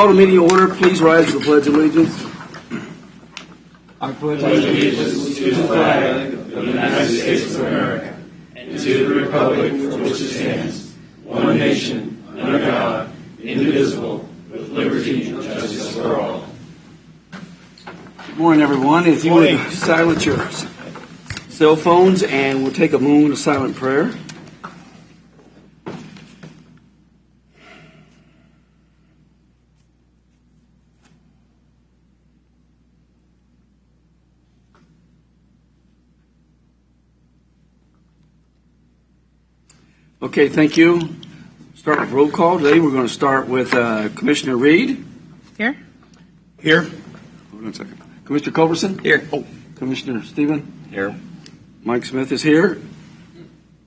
call the meeting order. Please rise to the Pledge of Allegiance. I pledge allegiance to the flag of the United States of America and to the republic for which it stands, one nation, under God, indivisible, with liberty and justice for all. Good morning, everyone. If you would silence your cell phones, and we'll take a moment of silent prayer. Okay, thank you. Start with roll call. Today we're going to start with Commissioner Reed. Here. Here. Hold on a second. Commissioner Culberson. Here. Oh, Commissioner Stephen. Here. Mike Smith is here.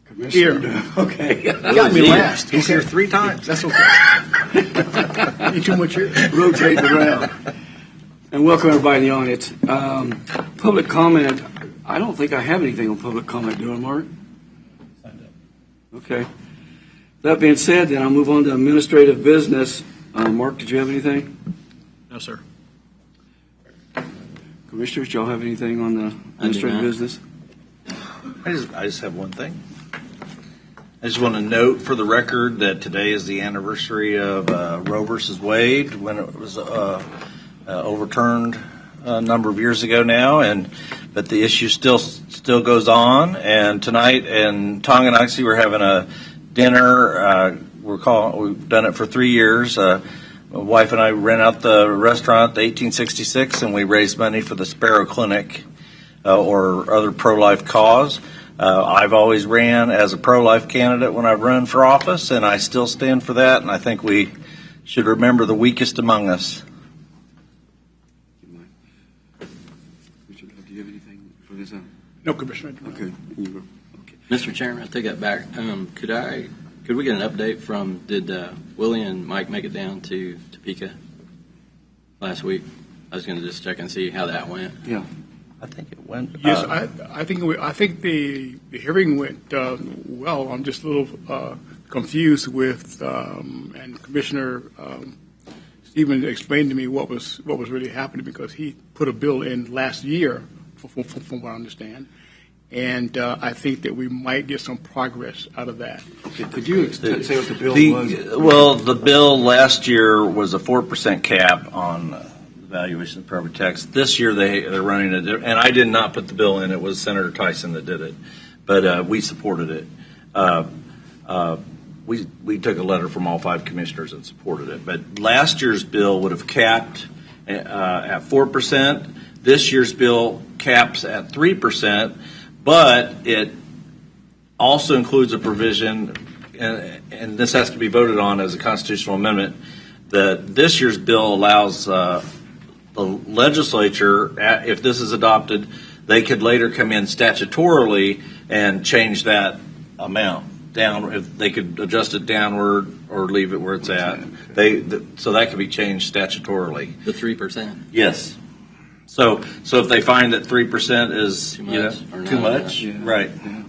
Commissioner. Here. Okay. You got me last. He's here 3 times. That's okay. You too much here. Rotate around. And welcome everybody in the audience. Public comment. I don't think I have anything on public comment, do I, Mark? Okay. That being said, then I'll move on to administrative business. Mark, did you have anything? No, sir. Commissioners, do y'all have anything on the administrative business? I just have one thing. I just want to note for the record that today is the anniversary of Roe versus Wade, when it was overturned a number of years ago now, but the issue still goes on. And tonight in Tonganoxie, we're having a dinner. We've done it for 3 years. My wife and I rent out the restaurant, the 1866, and we raise money for the Sparrow Clinic or other pro-life cause. I've always ran as a pro-life candidate when I've run for office, and I still stand for that. And I think we should remember the weakest among us. Do you have anything for this? No, Commissioner. Okay. Mr. Chairman, I take that back. Could we get an update from, did Willie and Mike make it down to Topeka last week? I was going to just check and see how that went. Yeah. I think it went. Yes, I think the hearing went well. I'm just a little confused with, and Commissioner Stephen explained to me what was really happening, because he put a bill in last year, from what I understand, and I think that we might get some progress out of that. Okay. Could you say what the bill was? Well, the bill last year was a 4% cap on valuation of property tax. This year they're running it, and I did not put the bill in. It was Senator Tyson that did it, but we supported it. We took a letter from all 5 commissioners and supported it. But last year's bill would have capped at 4%. This year's bill caps at 3%, but it also includes a provision, and this has to be voted on as a constitutional amendment, that this year's bill allows the legislature, if this is adopted, they could later come in statutorily and change that amount down. If they could adjust it downward or leave it where it's at, so that could be changed statutorily. The 3%. Yes. So if they find that 3% is too much, Yeah. right? Yeah.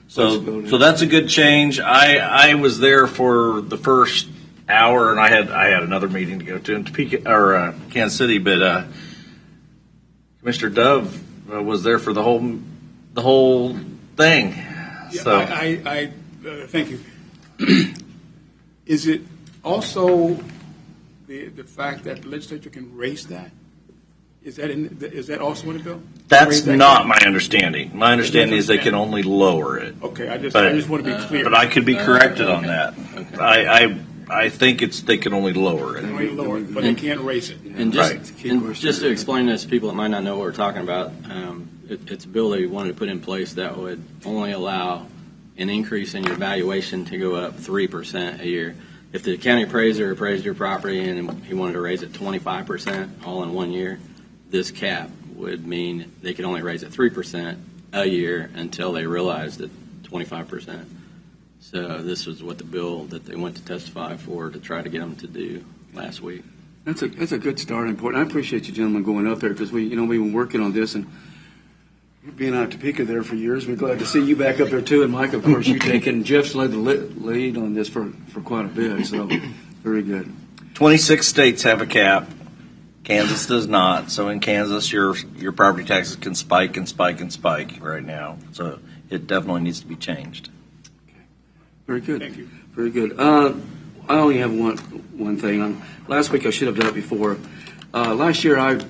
So that's a good change. I was there for the first hour, and I had another meeting to go to in Topeka or Kansas City, but Commissioner Dove was there for the whole thing. Yeah, So I thank you. Is it also the fact that the legislature can raise that? Is that also in the bill? that's not my understanding. My understanding is they can only lower it. Okay, I just want to be clear. But I could be corrected on that. Okay. I think they can only lower it. Only lower it, but they can't raise it. And just to explain this to people that might not know what we're talking about, it's a bill that we wanted to put in place that would only allow an increase in your valuation to go up 3% a year. If the county appraiser appraised your property and he wanted to raise it 25% all in 1 year, this cap would mean they could only raise it 3% a year until they realized that 25%. So this was what the bill that they went to testify for to try to get them to do last week. That's a good starting point. I appreciate you gentlemen going up there, because we've been working on this, and being out of Topeka there for years, we're glad to see you back up there too. And Mike, of course, you taken Jeff's led the lead on this for quite a bit. So very good. 26 states have a cap. Kansas does not. So in Kansas, your property taxes can spike and spike and spike right now. So it definitely needs to be changed. Very good. Thank you. Very good. I only have one thing. Last week I should have done it before. Last year I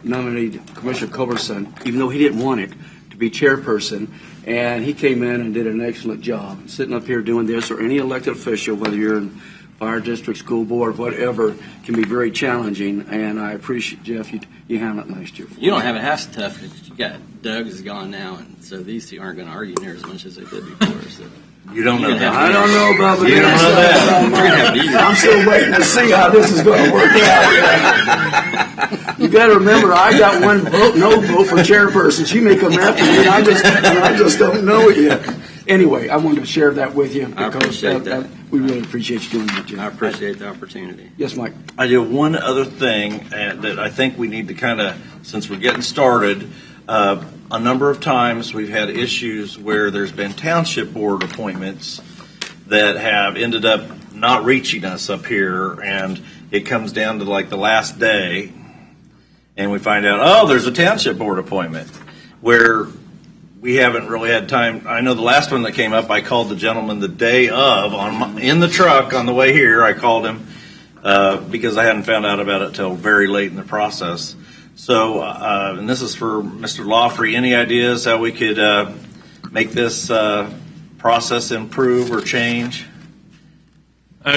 nominated Commissioner Culberson, even though he didn't want it, to be chairperson, and he came in and did an excellent job. Sitting up here doing this, or any elected official, whether you're in fire district, school board, whatever, can be very challenging, and I appreciate, Jeff, you handled it last year. You don't have it half so tough because you got Doug is gone now, and so these two aren't going to argue near as much as they did before. So. You don't know that. I don't know about the You don't know that. I'm still waiting to see how this is going to work out. You got to remember, I got one vote, no vote for chairperson. She may come after me, and I just don't know it yet. Anyway, I wanted to share that with you. I appreciate that. We really appreciate you doing that, Jeff. I appreciate the opportunity. Yes, Mike. I do one other thing that I think we need to kind of, since we're getting started, a number of times we've had issues where there's been township board appointments that have ended up not reaching us up here, and it comes down to like the last day, and we find out, oh, there's a township board appointment where we haven't really had time. I know the last one that came up, I called the gentleman the day of in the truck on the way here. I called him because I hadn't found out about it till very late in the process. So, and this is for Mr. Lawfrey. Any ideas how we could make this process improve or change?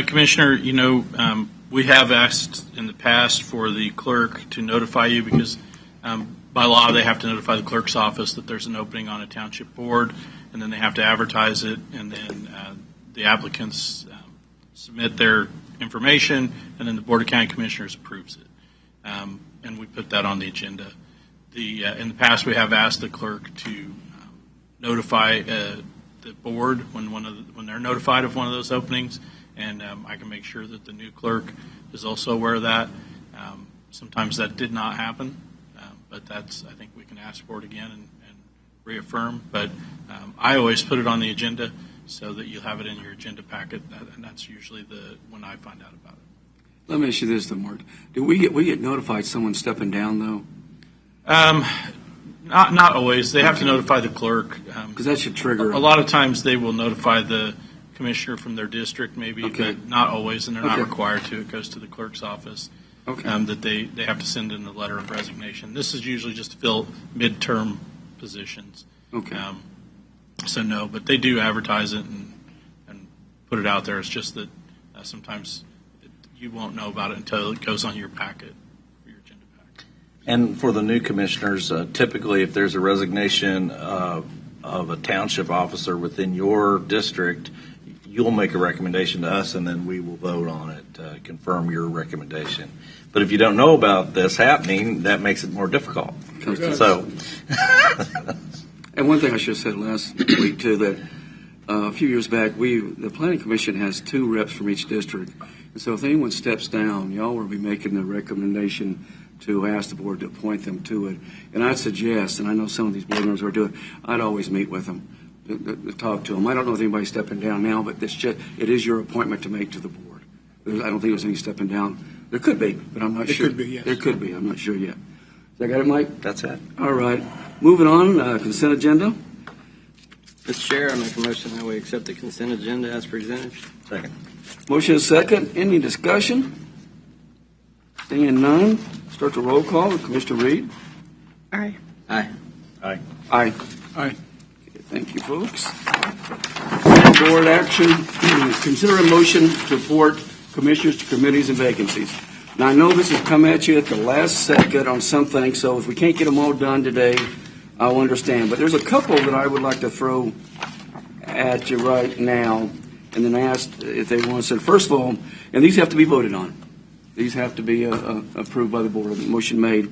Commissioner, we have asked in the past for the clerk to notify you because by law they have to notify the clerk's office that there's an opening on a township board, and then they have to advertise it, and then the applicants submit their information, and then the Board of County Commissioners approves it. And we put that on the agenda. In the past, we have asked the clerk to notify the board when they're notified of one of those openings, and I can make sure that the new clerk is also aware of that. Sometimes that did not happen, but I think we can ask for it again and reaffirm. But I always put it on the agenda so that you'll have it in your agenda packet, and that's usually when I find out about it. Let me ask you this, though, Mark. Do we get notified someone's stepping down, though? Not always. They have to notify the clerk. Because that should trigger. A lot of times they will notify the commissioner from their district, maybe, Okay. but not always, and they're not Okay. required to. It goes to the clerk's office. Okay. That they have to send in the letter of resignation. This is usually just to fill midterm positions. Okay. So no, but they do advertise it and put it out there. It's just that sometimes you won't know about it until it goes on your packet, your agenda packet. And for the new commissioners, typically if there's a resignation of a township officer within your district, you'll make a recommendation to us, and then we will vote on it to confirm your recommendation. But if you don't know about this happening, that makes it more difficult. So, And one thing I should have said last week, too, that a few years back, the Planning Commission has 2 reps from each district. And so if anyone steps down, y'all will be making the recommendation to ask the board to appoint them to it. And I'd suggest, and I know some of these board members are doing, I'd always meet with them, to talk to them. I don't know if anybody's stepping down now, but it is your appointment to make to the board. I don't think there's any stepping down. There could be, but I'm not sure. There could be, yes. There could be. I'm not sure yet. I got it, Mike? that's it. All right. Moving on, consent agenda. Mr. Chair, I make a motion that we accept the consent agenda as presented. Second. Motion is second. Any discussion? Seeing none, start the roll call with Commissioner Reed. Aye. Aye. Aye. Aye. Aye. Thank you, folks. Board action, consider a motion to report commissioners to committees and vacancies. Now, I know this has come at you at the last second on something, so if we can't get them all done today, I'll understand. But there's a couple that I would like to throw at you right now, and then ask if they want to say, first of all, and these have to be voted on. These have to be approved by the board, the motion made.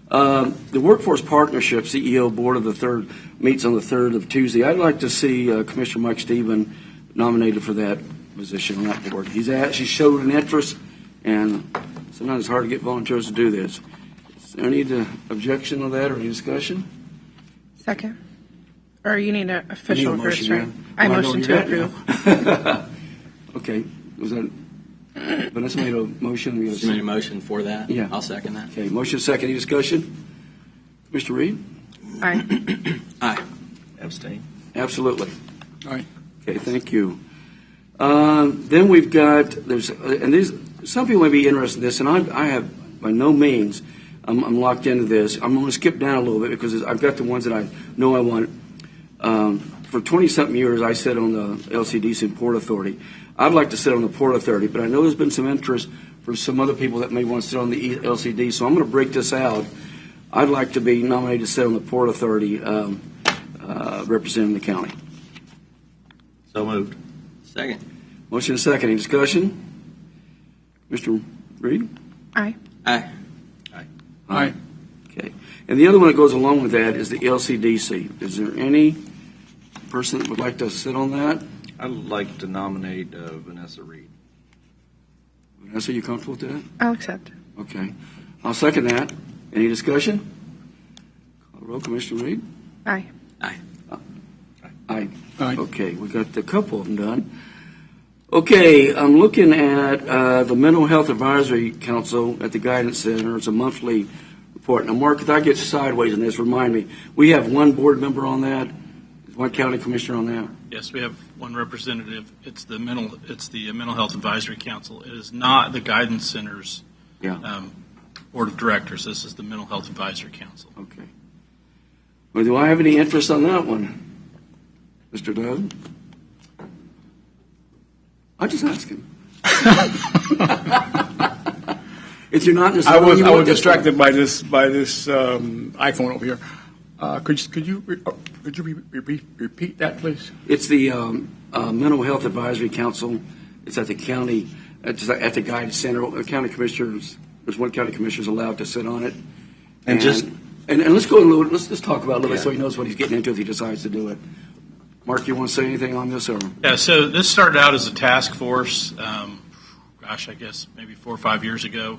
The Workforce Partnership CEO Board of the Third meets on the 3rd of Tuesday. I'd like to see Commissioner Mike Stephen nominated for that position on that board. She showed an interest, and sometimes it's hard to get volunteers to do this. Is there any objection to that or any discussion? Second. Or you need an official I need a first, motion, right? yeah. I Well, motion know to you're approve. at now. Okay. Was that Vanessa made a motion. We got a You made a second. motion for that? Yeah. I'll second that. Okay, motion second. Any discussion? Commissioner Reed? Aye. Aye. Abstain. Absolutely. Aye. Okay, thank you. Then we've got, and these, some people may be interested in this, and I have, by no means, I'm locked into this. I'm going to skip down a little bit because I've got the ones that I know I want. For 20-something years, I sat on the LCDC and Port Authority. I'd like to sit on the Port Authority, but I know there's been some interest from some other people that may want to sit on the LCD, so I'm going to break this out. I'd like to be nominated to sit on the Port Authority representing the county. So moved. Second. Motion and second. Any discussion? Mr. Reed? Aye. Aye. Aye. Okay. And the other one that goes along with that is the LCDC. Is there any person that would like to sit on that? I'd like to nominate Vanessa Reed. Vanessa, you comfortable with that? I'll accept. Okay. I'll second that. Any discussion? Call the roll. Commissioner Reed? Aye. Aye. Aye. Okay, we got a couple of them done. Okay, I'm looking at the Mental Health Advisory Council at the Guidance Center. It's a monthly report. Now, Mark, if I get sideways in this, remind me. We have one board member on that, one county commissioner on that. Yes, we have one representative. It's the Mental Health Advisory Council. It is not the Guidance Center's Yeah. Board of Directors. This is the Mental Health Advisory Council. Okay. Well, do I have any interest on that one, Mr. Doug? I'm just asking. If you're not, I was distracted by this iPhone over here. Could you repeat that, please? It's the Mental Health Advisory Council. It's at the county, at the Guidance Center. The county commissioners, there's one county commissioner is allowed to sit on it. And let's go a little. Let's talk about it a little bit so he knows what he's getting into if he decides to do it. Mark, you want to say anything on this? Or? Yeah, so this started out as a task force, I guess maybe 4 or 5 years ago,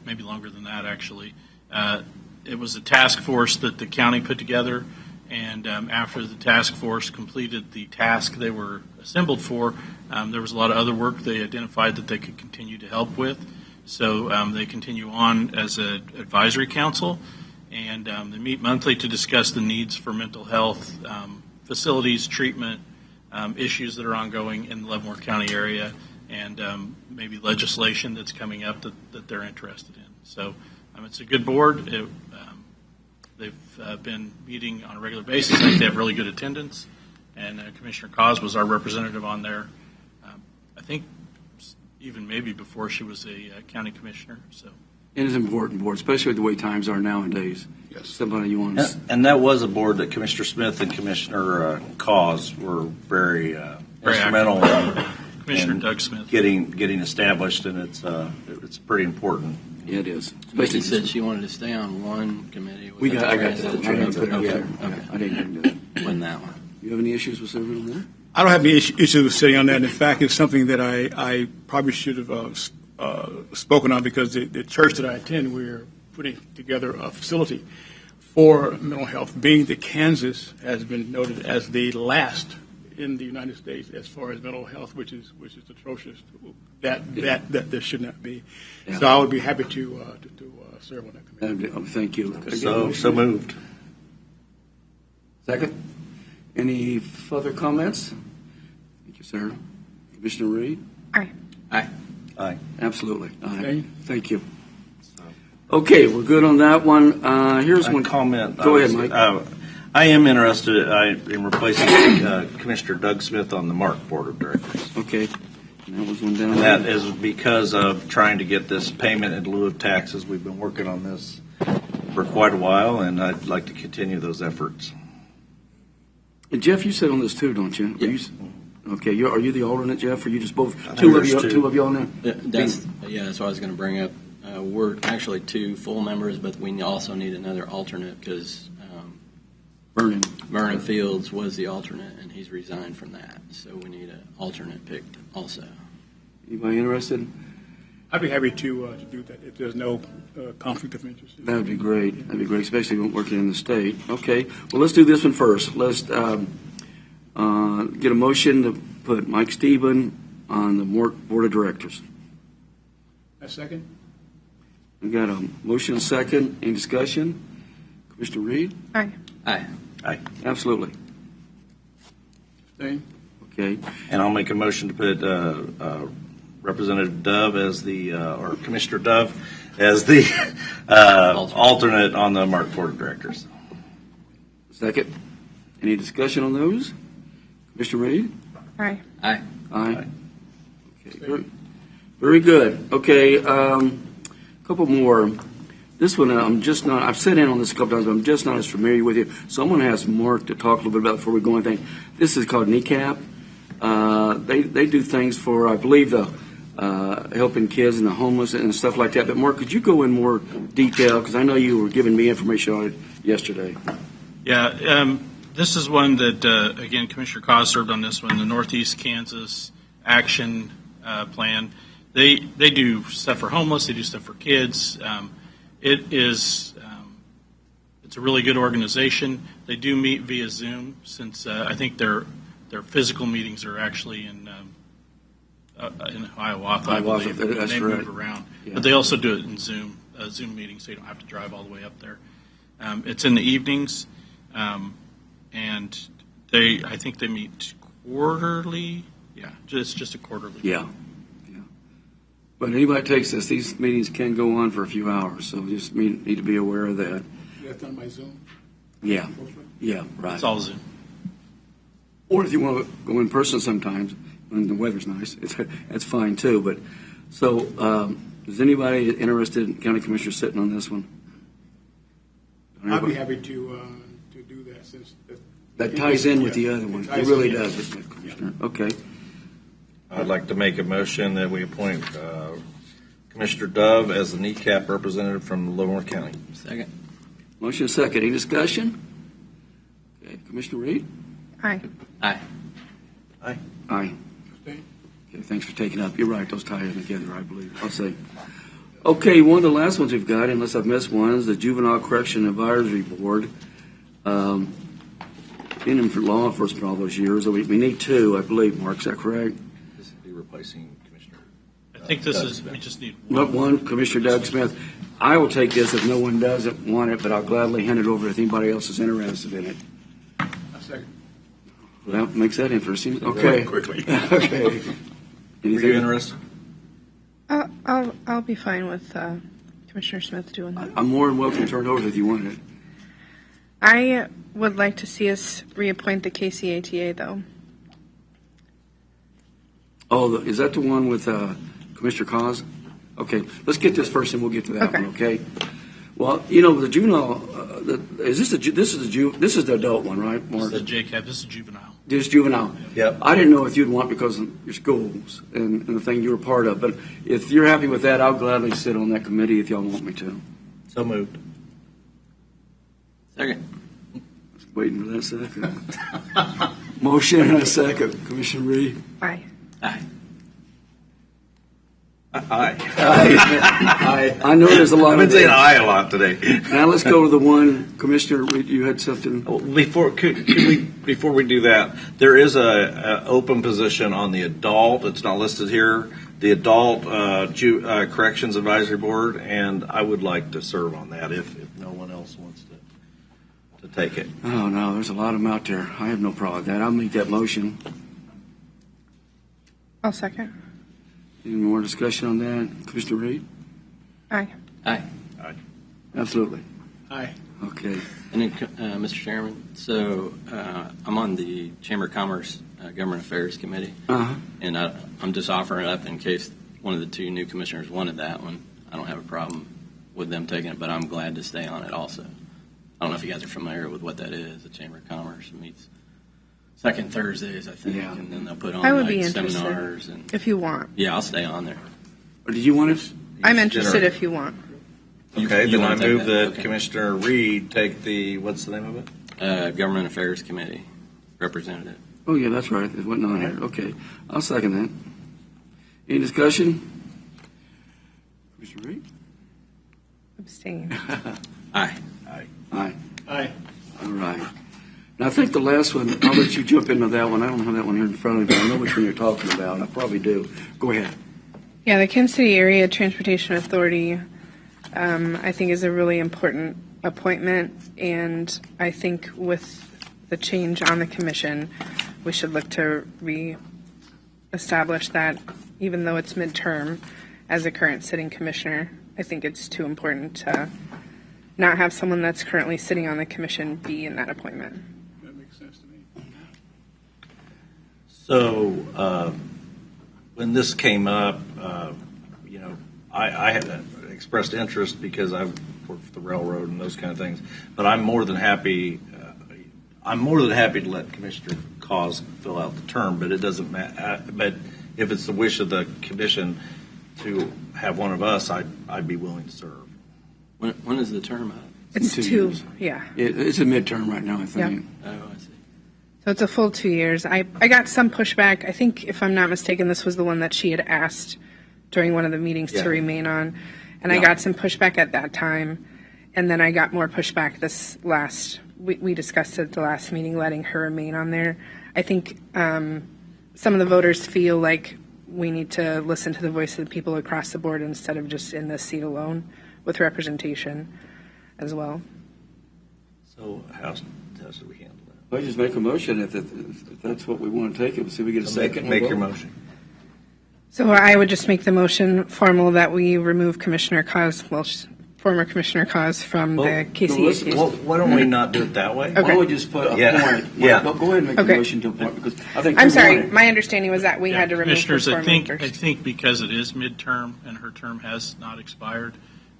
maybe longer than that, actually. It was a task force that the county put together, and after the task force completed the task they were assembled for, there was a lot of other work they identified that they could continue to help with. So they continue on as an advisory council, and they meet monthly to discuss the needs for mental health facilities, treatment, issues that are ongoing in the Leavenworth County area, and maybe legislation that's coming up that they're interested in. So it's a good board. They've been meeting on a regular basis. I think they have really good attendance, and Commissioner Cos was our representative on there. I think even maybe before she was a county commissioner. So. It is an important board, especially with the way times are nowadays. Yes. Somebody you want to... And that was a board that Commissioner Smith and Commissioner Cos were very instrumental Commissioner in Doug Smith. getting established, and it's pretty important. Yeah, it is. She said she wanted to stay on one committee. I got that. I didn't put it out there. Okay. I didn't do it. Wasn't that one. You have any issues with serving on there? I don't have any issues with sitting on that. In fact, it's something that I probably should have spoken on because the church that I attend, we're putting together a facility for mental health, being that Kansas has been noted as the last in the United States as far as mental health, which is atrocious. That there should not be. Yeah. So I would be happy to serve on that committee. Thank you. So moved. Second. Any further comments? Thank you, sir. Commissioner Reed? Aye. Aye. Aye. Absolutely. Aye. Okay. Thank you. Okay, we're good on that one. Here's A one comment. Go ahead, Mike. I am interested in replacing Commissioner Doug Smith on the MARC Board of Directors. Okay. And that was one down And there. that is because of trying to get this payment in lieu of taxes. We've been working on this for quite a while, and I'd like to continue those efforts. And Jeff, you sit on this too, don't you? Yeah. Okay, are you the alternate, Jeff, or you just both? think Two there's two. on there? That's what I was going to bring up. We're actually 2 full members, but we also need another alternate because Vernon Fields was the alternate, and he's resigned from that. So we need an alternate picked also. Anybody interested? I'd be happy to do that if there's no conflict of interest. That would be great. That'd be great, especially when working in the state. Okay, well, let's do this one first. Let's get a motion to put Mike Steben on the Board of Directors. A second? We got a motion and second. Any discussion? Commissioner Reed? Aye. Aye. Absolutely. Same? Okay. And I'll make a motion to put Representative Dove as the, or Commissioner Dove as the alternate on the Mark Board of Directors. Second. Any discussion on those? Commissioner Reed? Aye. Aye. Aye. Okay, very good. Okay, couple more. This one, I've sat in on this a couple times, but I'm just not as familiar with it. So I'm going to ask Mark to talk a little bit about it before we go anything. This is called kneecap. They do things for, I believe, the helping kids and the homeless and stuff like that. But Mark, could you go in more detail? Because I know you were giving me information on it yesterday. Yeah, this is one that, again, Commissioner Cos served on this one, the Northeast Kansas Action Plan. They do stuff for homeless. They do stuff for kids. It's a really good organization. They do meet via Zoom since I think their physical meetings are actually in Hiawatha, I believe. That's they right. move around. Yeah. But they also do it in Zoom meetings, so you don't have to drive all the way up there. It's in the evenings, and I think they meet quarterly. Yeah, it's just a quarterly. Yeah. But anybody takes this, these meetings can go on for a few hours, so just need to be aware of that. That's done by Zoom? Yeah, right. It's all Zoom. Or if you want to go in person sometimes, when the weather's nice, that's fine too. But so, is anybody interested in county commissioner sitting on this one? I'd be happy to do that since. That ties in with the other one. It really does, Commissioner. Okay. I'd like to make a motion that we appoint Commissioner Dove as the kneecap representative from Livermore County. Second. Motion is second. Any discussion? Okay. Commissioner Reed? Aye. Aye. Aye. Abstain? Okay, thanks for taking up. You're right. Those tie in together, I believe. I'll say. Okay, one of the last ones we've got, unless I've missed one, is the Juvenile Correction Advisory Board. Been in for law enforcement all those years. We need two, I believe, Mark. Is that correct? This would be replacing Commissioner. I think this is, we just need Not one. one, Commissioner Doug Smith. I will take this if no one doesn't want it, but I'll gladly hand it over if anybody else is interested in it. A second. Well, that makes that interesting. Okay. Quickly. Okay. Were you Anything? interested? I'll be fine with Commissioner Smith doing that. I'm more than welcome to turn it over if you want it. I would like to see us reappoint the KCATA, though. Oh, is that the one with Commissioner Cos? Okay, let's get this first, and we'll get to that Okay. one. Okay. Well, you know the juvenile. This is the adult one, right, This Mark? is the JCAP. This is juvenile. This is juvenile. Yep. I didn't know if you'd want because of your schools and the thing you were part of, but if you're happy with that, I'll gladly sit on that committee if y'all want me to. So moved. Second. Waiting for that second. Motion and a second. Commissioner Reed. Aye. Aye. Aye. I know there's a lot I've of been saying these. aye a lot today. Now let's go to the one, Commissioner Reed, you had something. Before we do that, there is a open position on the adult. It's not listed here. The adult corrections advisory board, and I would like to serve on that if no one else wants to take it. Oh, no, there's a lot of them out there. I have no problem with that. I'll make that motion. I'll second. Any more discussion on that? Commissioner Reed? Aye. Aye. Absolutely. Aye. Okay. And then, Mr. Chairman, so I'm on the Chamber of Commerce Government Affairs Committee, Uh-huh. and I'm just offering it up in case one of the two new commissioners wanted that one. I don't have a problem with them taking it, but I'm glad to stay on it also. I don't know if you guys are familiar with what that is. The Chamber of Commerce meets second Thursdays, I think, Yeah. and then they'll put on I would be seminars. interested, And if you want. yeah, I'll stay on there. Or did you want it? I'm interested if you want. Okay, You then I wanna take move that? that Okay. Commissioner Reed take the, what's the name of it? Government Affairs Committee representative. Oh, yeah, that's right. It wasn't on here. Okay. I'll second that. Any discussion? Commissioner Reed? Abstain. Aye. Aye. Aye. All right. Now, I think the last one, I'll let you jump into that one. I don't have that one here in front of me, but I know which one you're talking about. I probably do. Go ahead. Yeah, the Kansas City Area Transportation Authority, I think, is a really important appointment, and I think with the change on the commission, we should look to re-establish that, even though it's midterm, as a current sitting commissioner. I think it's too important to not have someone that's currently sitting on the commission be in that appointment. That makes sense to me. So, when this came up, I had expressed interest because I worked for the railroad and those kind of things. But I'm more than happy. I'm more than happy to let Commissioner Cause fill out the term, but it doesn't matter. But if it's the wish of the commission to have one of us, I'd be willing to serve. When is the term up? It's 2 two, years. yeah. It's a midterm right now, I think. Oh, I see. So it's a full 2 years. I got some pushback. I think, if I'm not mistaken, this was the one that she had asked during one of the meetings Yeah. to remain on. And I Yeah. got some pushback at that time. And then I got more pushback this last, we discussed at the last meeting, letting her remain on there. I think some of the voters feel like we need to listen to the voice of the people across the board instead of just in this seat alone, with representation as well. So how should we handle that? Well, just make a motion if that's what we want to take it. We'll see if we get a second. Make your motion. So I would just make the motion formal that we remove Commissioner Cause, former Commissioner Cause from the KCA case. Why don't we not do it that way? Why don't we just put a Yeah. point? Yeah. Go ahead and make Okay. a motion to appoint, because I think. I'm you sorry, want it. my understanding was that we had to remove her Commissioners, I formally think first. because it is midterm and her term has not expired,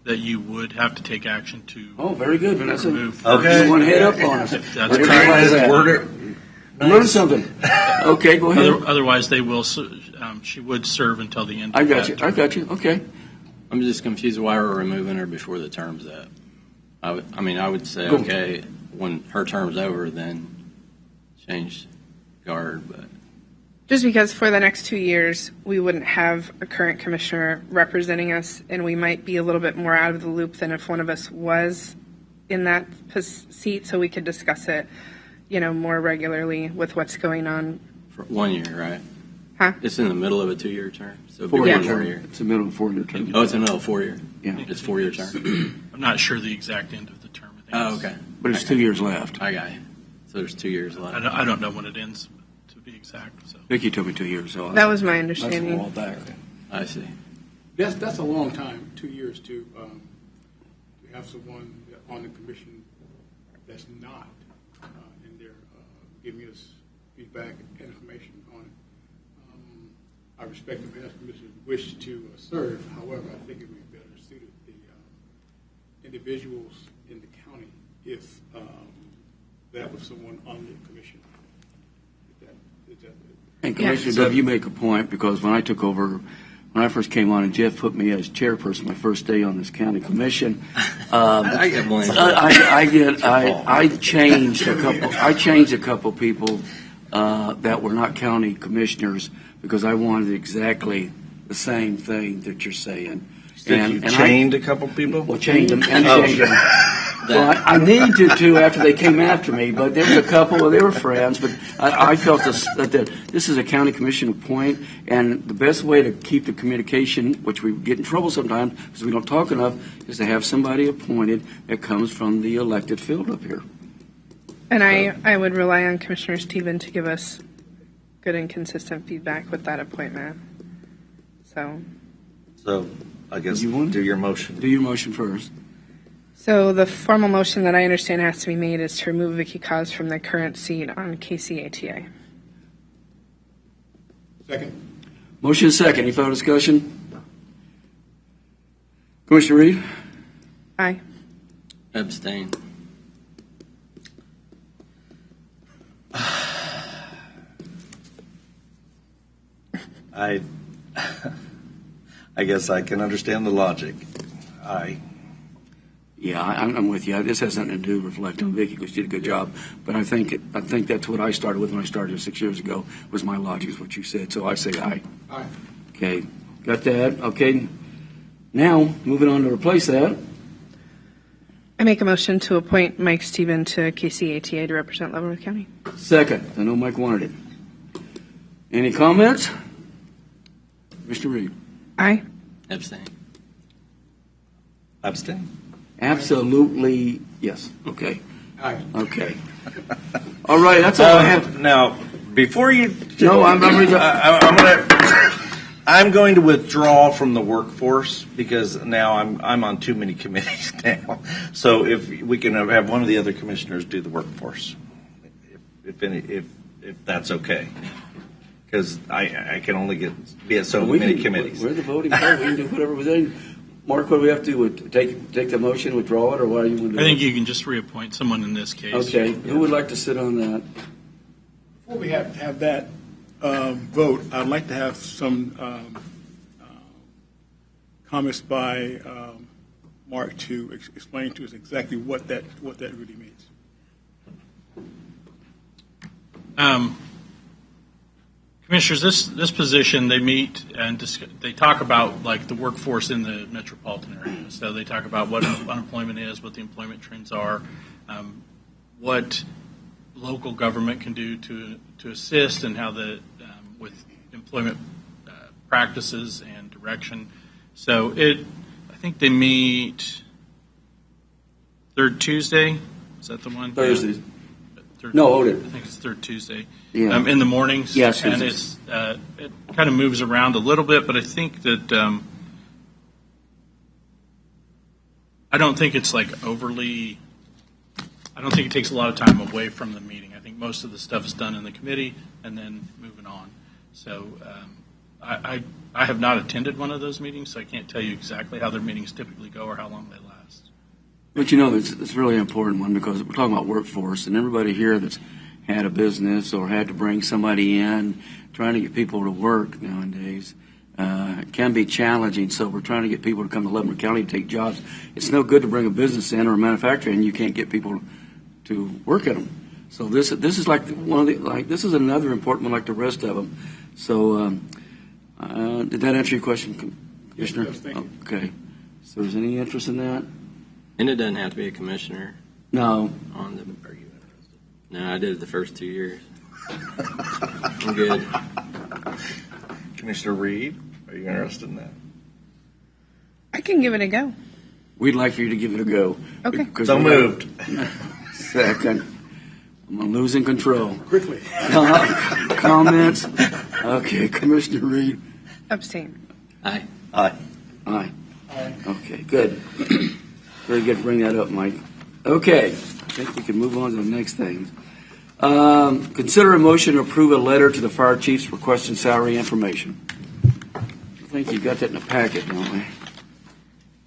that you would have to take action to Oh, very good, Vanessa. remove. Okay. You want to head up on us. If that's We're correct. trying to Word it. learn something. Okay, go ahead. Otherwise, they will. She would serve until the end. I of got that you. term. I got you. Okay. I'm just confused why we're removing her before the term's up. I would say, Go. okay, when her term's over, then change guard, but Just because for the next 2 years, we wouldn't have a current commissioner representing us, and we might be a little bit more out of the loop than if one of us was in that seat, so we could discuss it, more regularly with what's going on. for 1 year, right? Huh? It's in the middle of a 2-year term, so it'd be 4-year one more term. year. It's the middle of a 4-year term. Oh, it's in the middle of 4-year? Yeah. It's 4-year term? I'm not sure the exact end of the term. I think Oh, it's- okay. But it's 2 years left. I got you. So there's 2 years left. I don't know when it ends, to be exact. So. Vicky told me 2 years, so. That was my That's a understanding. while back. I see. That's a long time, 2 years to have someone on the commission that's not in there giving us feedback and information on it. I respect the past commissioner's wish to serve. However, I think it would be better suited the individuals in the county if that was someone on the commission. Is that And Commissioner Dove, you make a point, because when I took over, when I first came on and Jeff put me as chairperson my first day on this county commission, I get blamed. I changed a couple people that were not county commissioners because I wanted exactly the same thing that you're saying. You chained a couple people? Well, chained them and changed them. Well, I needed to after they came after me, but there was a couple, they were friends, but I felt that this is a county commission point, and the best way to keep the communication, which we get in trouble sometimes because we don't talk enough, is to have somebody appointed that comes from the elected field up here. And I would rely on Commissioner Stephen to give us good and consistent feedback with that appointment. So I guess You want- do your motion. Do your motion first. So the formal motion that I understand has to be made is to remove Vicky Cause from the current seat on KCATA. second? Motion is second. Any further discussion? Commissioner Reed? Aye. Abstain. I guess I can understand the logic. Yeah, I'm with you. This has nothing to do with reflecting on Vicky because she did a good job. But I think that's what I started with when I started 6 years ago, was my logic is what you said. So I say aye. Aye. Okay, got that? Okay. Now, moving on to replace that. I make a motion to appoint Mike Stephen to KCATA to represent Leavenworth County. Second. I know Mike wanted it. Any comments? Mr. Reed? Aye. Abstain. Abstain? Absolutely, yes. Okay. Aye. Okay. All right, that's all I have. Now, before you, No, I'm I'm going to withdraw from the workforce because now I'm on too many committees now. So if we can have one of the other commissioners do the workforce, if that's okay, because I can only be at so many committees. We're the voting part. We can do whatever we do. Mark, what do we have to do? Take the motion, withdraw it, or what do you want to do? I think you can just reappoint someone in this case. Okay. Who would like to sit on that? Before we have that vote, I'd like to have some comments by Mark to explain to us exactly what that really means. Commissioners, this position, they meet and they talk about like the workforce in the metropolitan area. So they talk about what unemployment is, what the employment trends are, what local government can do to assist, and how with employment practices and direction. So I think they meet third Tuesday. Is that the one? Thursdays. No, hold it. I think it's third Tuesday. Yeah. In the mornings. Yes, and it kind of moves around a little bit, but I think that I don't think it's like overly. I don't think it takes a lot of time away from the meeting. I think most of the stuff is done in the committee and then moving on. So I have not attended one of those meetings, so I can't tell you exactly how their meetings typically go or how long they last. But you know, it's really important one because we're talking about workforce, and everybody here that's had a business or had to bring somebody in, trying to get people to work nowadays, it can be challenging. So we're trying to get people to come to Leavenworth County to take jobs. It's no good to bring a business in or a manufacturer and you can't get people to work at them. So this is like this is another important one like the rest of them. So did that answer your question, Commissioner? Yes, thank you. Okay. So is any interest in that? And it doesn't have to be a commissioner No. on the. Are you interested? No, I did it the first 2 years. I'm good. Commissioner Reed, are you interested in that? I can give it a go. We'd like for you to give it a go. Okay. Because So moved. Second. I'm losing control. Quickly. Comments? Okay, Commissioner Reed. Abstain. Aye. Aye. Aye. Okay, good. Very good to bring that up, Mike. Okay, I think we can move on to the next thing. Consider a motion to approve a letter to the fire chiefs requesting salary information. I think you got that in the packet, don't we?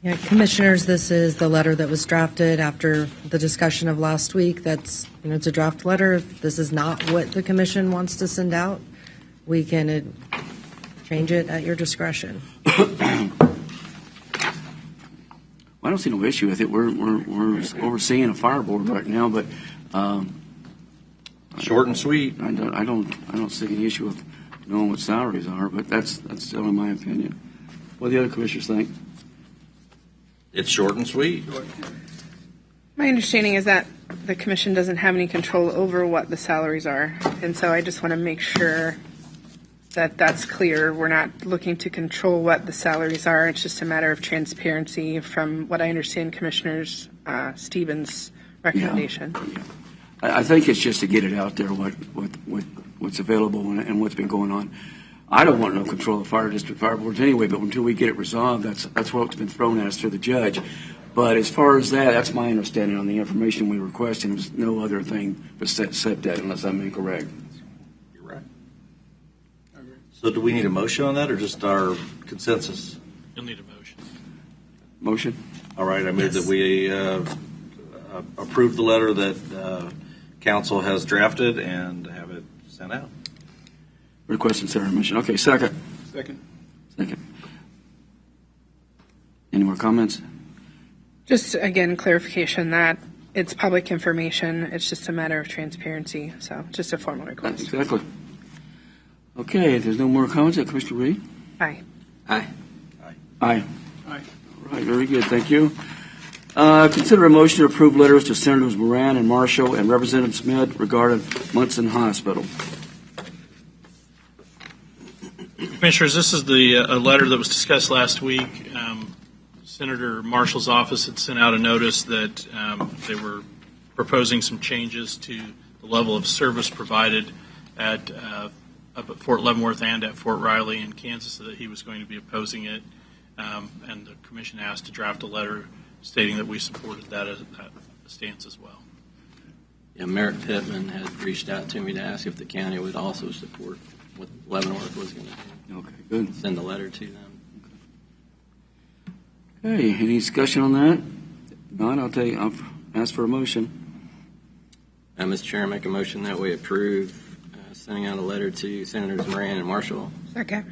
Yeah, Commissioners, this is the letter that was drafted after the discussion of last week. It's a draft letter. If this is not what the commission wants to send out, we can change it at your discretion. I don't see no issue with it. We're overseeing a fire board right now, but Short and sweet. I don't see any issue with knowing what salaries are. But that's still in my opinion. What do the other commissioners think? It's short and sweet. My understanding is that the commission doesn't have any control over what the salaries are, and so I just want to make sure that that's clear. We're not looking to control what the salaries are. It's just a matter of transparency from what I understand Commissioner Stevens' recommendation. Yeah. I think it's just to get it out there, what's available and what's been going on. I don't want no control of fire district fire boards anyway, but until we get it resolved, that's what's been thrown at us through the judge. But as far as that's my understanding on the information we requested. There's no other thing except that, unless I'm incorrect. You're right. So do we need a motion on that or just our consensus? You'll need a motion. Motion? All right, I move that we approve the letter that council has drafted and have it sent out. Requesting salary mission. Okay, second. Second. Any more comments? Just, again, clarification that it's public information. It's just a matter of transparency. So just a formal request. Exactly. Okay, if there's no more comments, Commissioner Reed? Aye. Aye. Aye. Aye. All right, very good. Thank you. Consider a motion to approve letters to Senators Moran and Marshall and Representative Smith regarding Munson Hospital. Commissioners, this is a letter that was discussed last week. Senator Marshall's office had sent out a notice that they were proposing some changes to the level of service provided at up at Fort Leavenworth and at Fort Riley in Kansas, so that he was going to be opposing it. And the commission asked to draft a letter stating that we supported that stance as well. Yeah, Merrick Pittman had reached out to me to ask if the county would also support what Leavenworth was going to do. Okay, good. Send a letter to them. Okay, any discussion on that? Not, I'll ask for a motion. Mr. Chair, I make a motion that we approve sending out a letter to Senators Moran and Marshall. Second.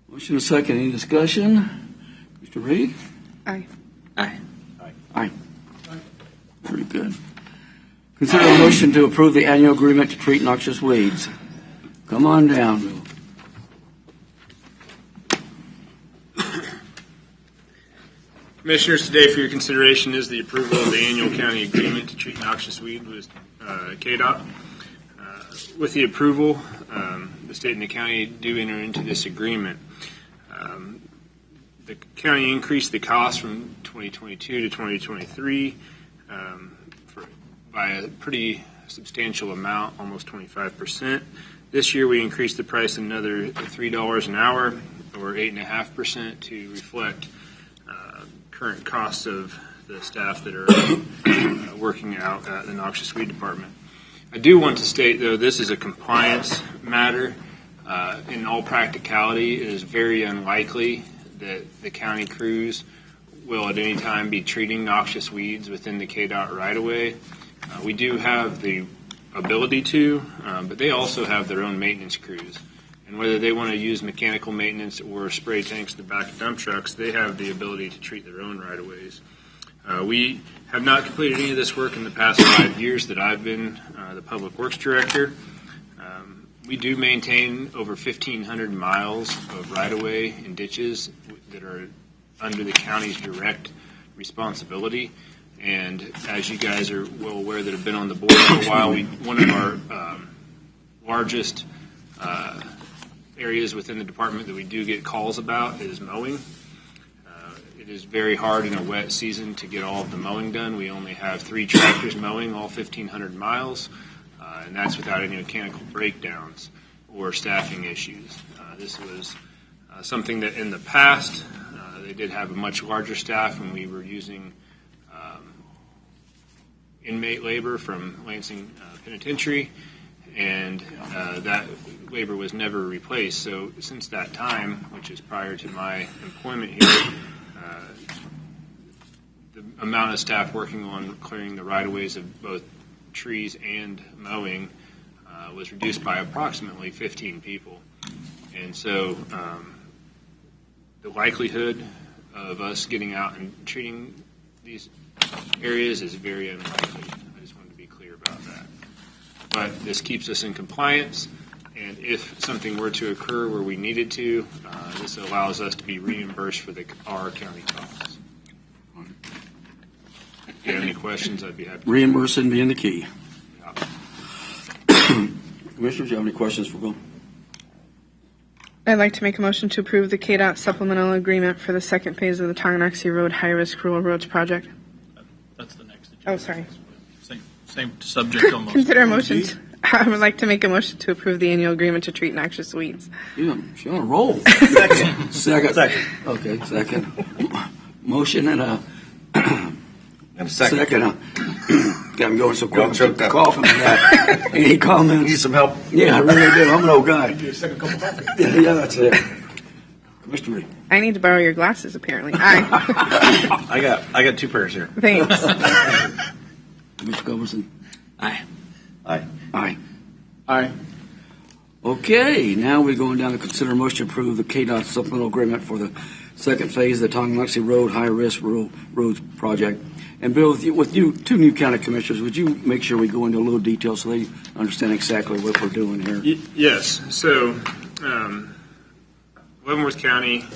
Motion and second, any discussion? Mr. Reed? Aye. Aye. Aye. Very good. Consider a motion to approve the annual agreement to treat noxious weeds. Come on down, Bill. Commissioners, today for your consideration is the approval of the annual county agreement to treat noxious weed with KDOT. With the approval, the state and the county do enter into this agreement. The county increased the cost from 2022 to 2023 by a pretty substantial amount, almost 25%. This year we increased the price another $3 an hour, or 8.5%, to reflect current costs of the staff that are working out at the noxious weed department. I do want to state, though, this is a compliance matter. In all practicality, it is very unlikely that the county crews will at any time be treating noxious weeds within the KDOT right-of-way. We do have the ability to, but they also have their own maintenance crews. And whether they want to use mechanical maintenance or spray tanks at the back of dump trucks, they have the ability to treat their own right-of-ways. We have not completed any of this work in the past 5 years that I've been the Public Works Director. We do maintain over 1,500 miles of right-of-way and ditches that are under the county's direct responsibility. And as you guys are well aware that have been on the board for a while, one of our largest areas within the department that we do get calls about is mowing. It is very hard in a wet season to get all of the mowing done. We only have 3 tractors mowing all 1,500 miles, and that's without any mechanical breakdowns or staffing issues. This was something that in the past they did have a much larger staff when we were using inmate labor from Lansing Penitentiary, and that labor was never replaced. So since that time, which is prior to my employment here, the amount of staff working on clearing the right-of-ways of both trees and mowing was reduced by approximately 15 people. And so the likelihood of us getting out and treating these areas is very unlikely. I just wanted to be clear about that. But this keeps us in compliance, and if something were to occur where we needed to, this allows us to be reimbursed for our county costs. If you have any questions, I'd be happy to. Reimbursing being the key. Commissioners, do you have any questions for Bill? I'd like to make a motion to approve the KDOT supplemental agreement for the second phase of the Tonganoxie Road High-Risk Rural Roads Project. That's the next agenda. Oh, sorry. Same subject almost. Consider a motion. I would like to make a motion to approve the annual agreement to treat noxious weeds. Yeah, she's on a roll. Second. Okay, second. Motion and a second. Got me going so quick. Choked up. Coughing on that. Any comments? Need some help? Yeah, I really do. I'm an old guy. Give you a second cup of coffee. Yeah, that's it. Commissioner Reed. I need to borrow your glasses, apparently. Aye. I got 2 pairs here. Thanks. Mr. Goverson. Aye. Aye. Aye. Aye. Okay, now we're going down to consider a motion to approve the KDOT supplemental agreement for the second phase of the Tonganoxie Road High-Risk Rural Roads Project. And Bill, with you 2 new county commissioners, would you make sure we go into a little detail so they understand exactly what we're doing here? Yes. So Leavenworth County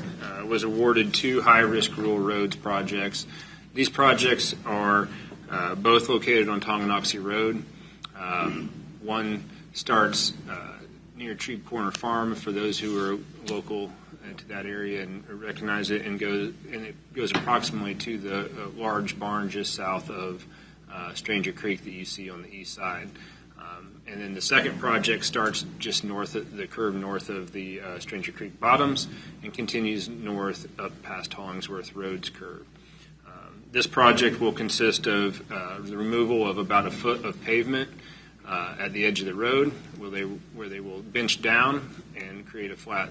was awarded 2 high-risk rural roads projects. These projects are both located on Tonganoxie Road. One starts near Tree Corner Farm for those who are local to that area and recognize it, and it goes approximately to the large barn just south of Stranger Creek that you see on the east side. And then the second project starts just north of the curve north of the Stranger Creek bottoms and continues north up past Hollingsworth Road's curve. This project will consist of the removal of about a foot of pavement at the edge of the road where they will bench down and create a flat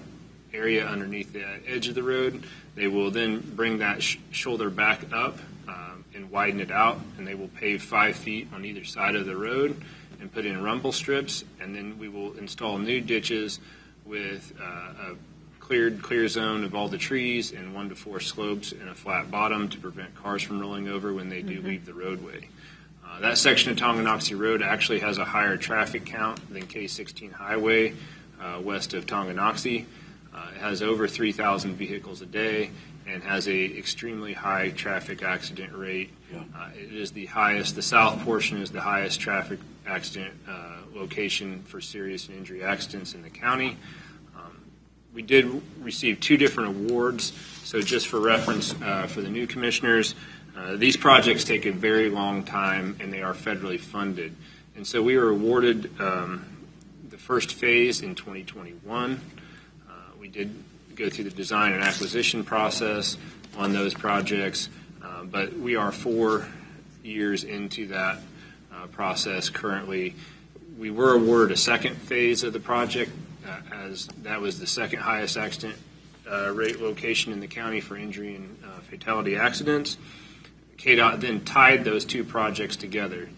area underneath the edge of the road. They will then bring that shoulder back up and widen it out, and they will pave 5 feet on either side of the road and put in rumble strips, and then we will install new ditches with a clear zone of all the trees and 1 to 4 slopes and a flat bottom to prevent cars from rolling over when they do leave the roadway. That section of Tonganoxie Road actually has a higher traffic count than K-16 Highway west of Tonganoxie. It has over 3,000 vehicles a day and has a extremely high traffic accident rate. It is the highest, the south portion is the highest traffic accident location for serious injury accidents in the county. We did receive 2 different awards, so just for reference for the new commissioners, these projects take a very long time and they are federally funded. And so we were awarded the first phase in 2021. We did go through the design and acquisition process on those projects, but we are 4 years into that process currently. We were awarded a second phase of the project as that was the second highest accident rate location in the county for injury and fatality accidents. KDOT then tied those 2 projects together,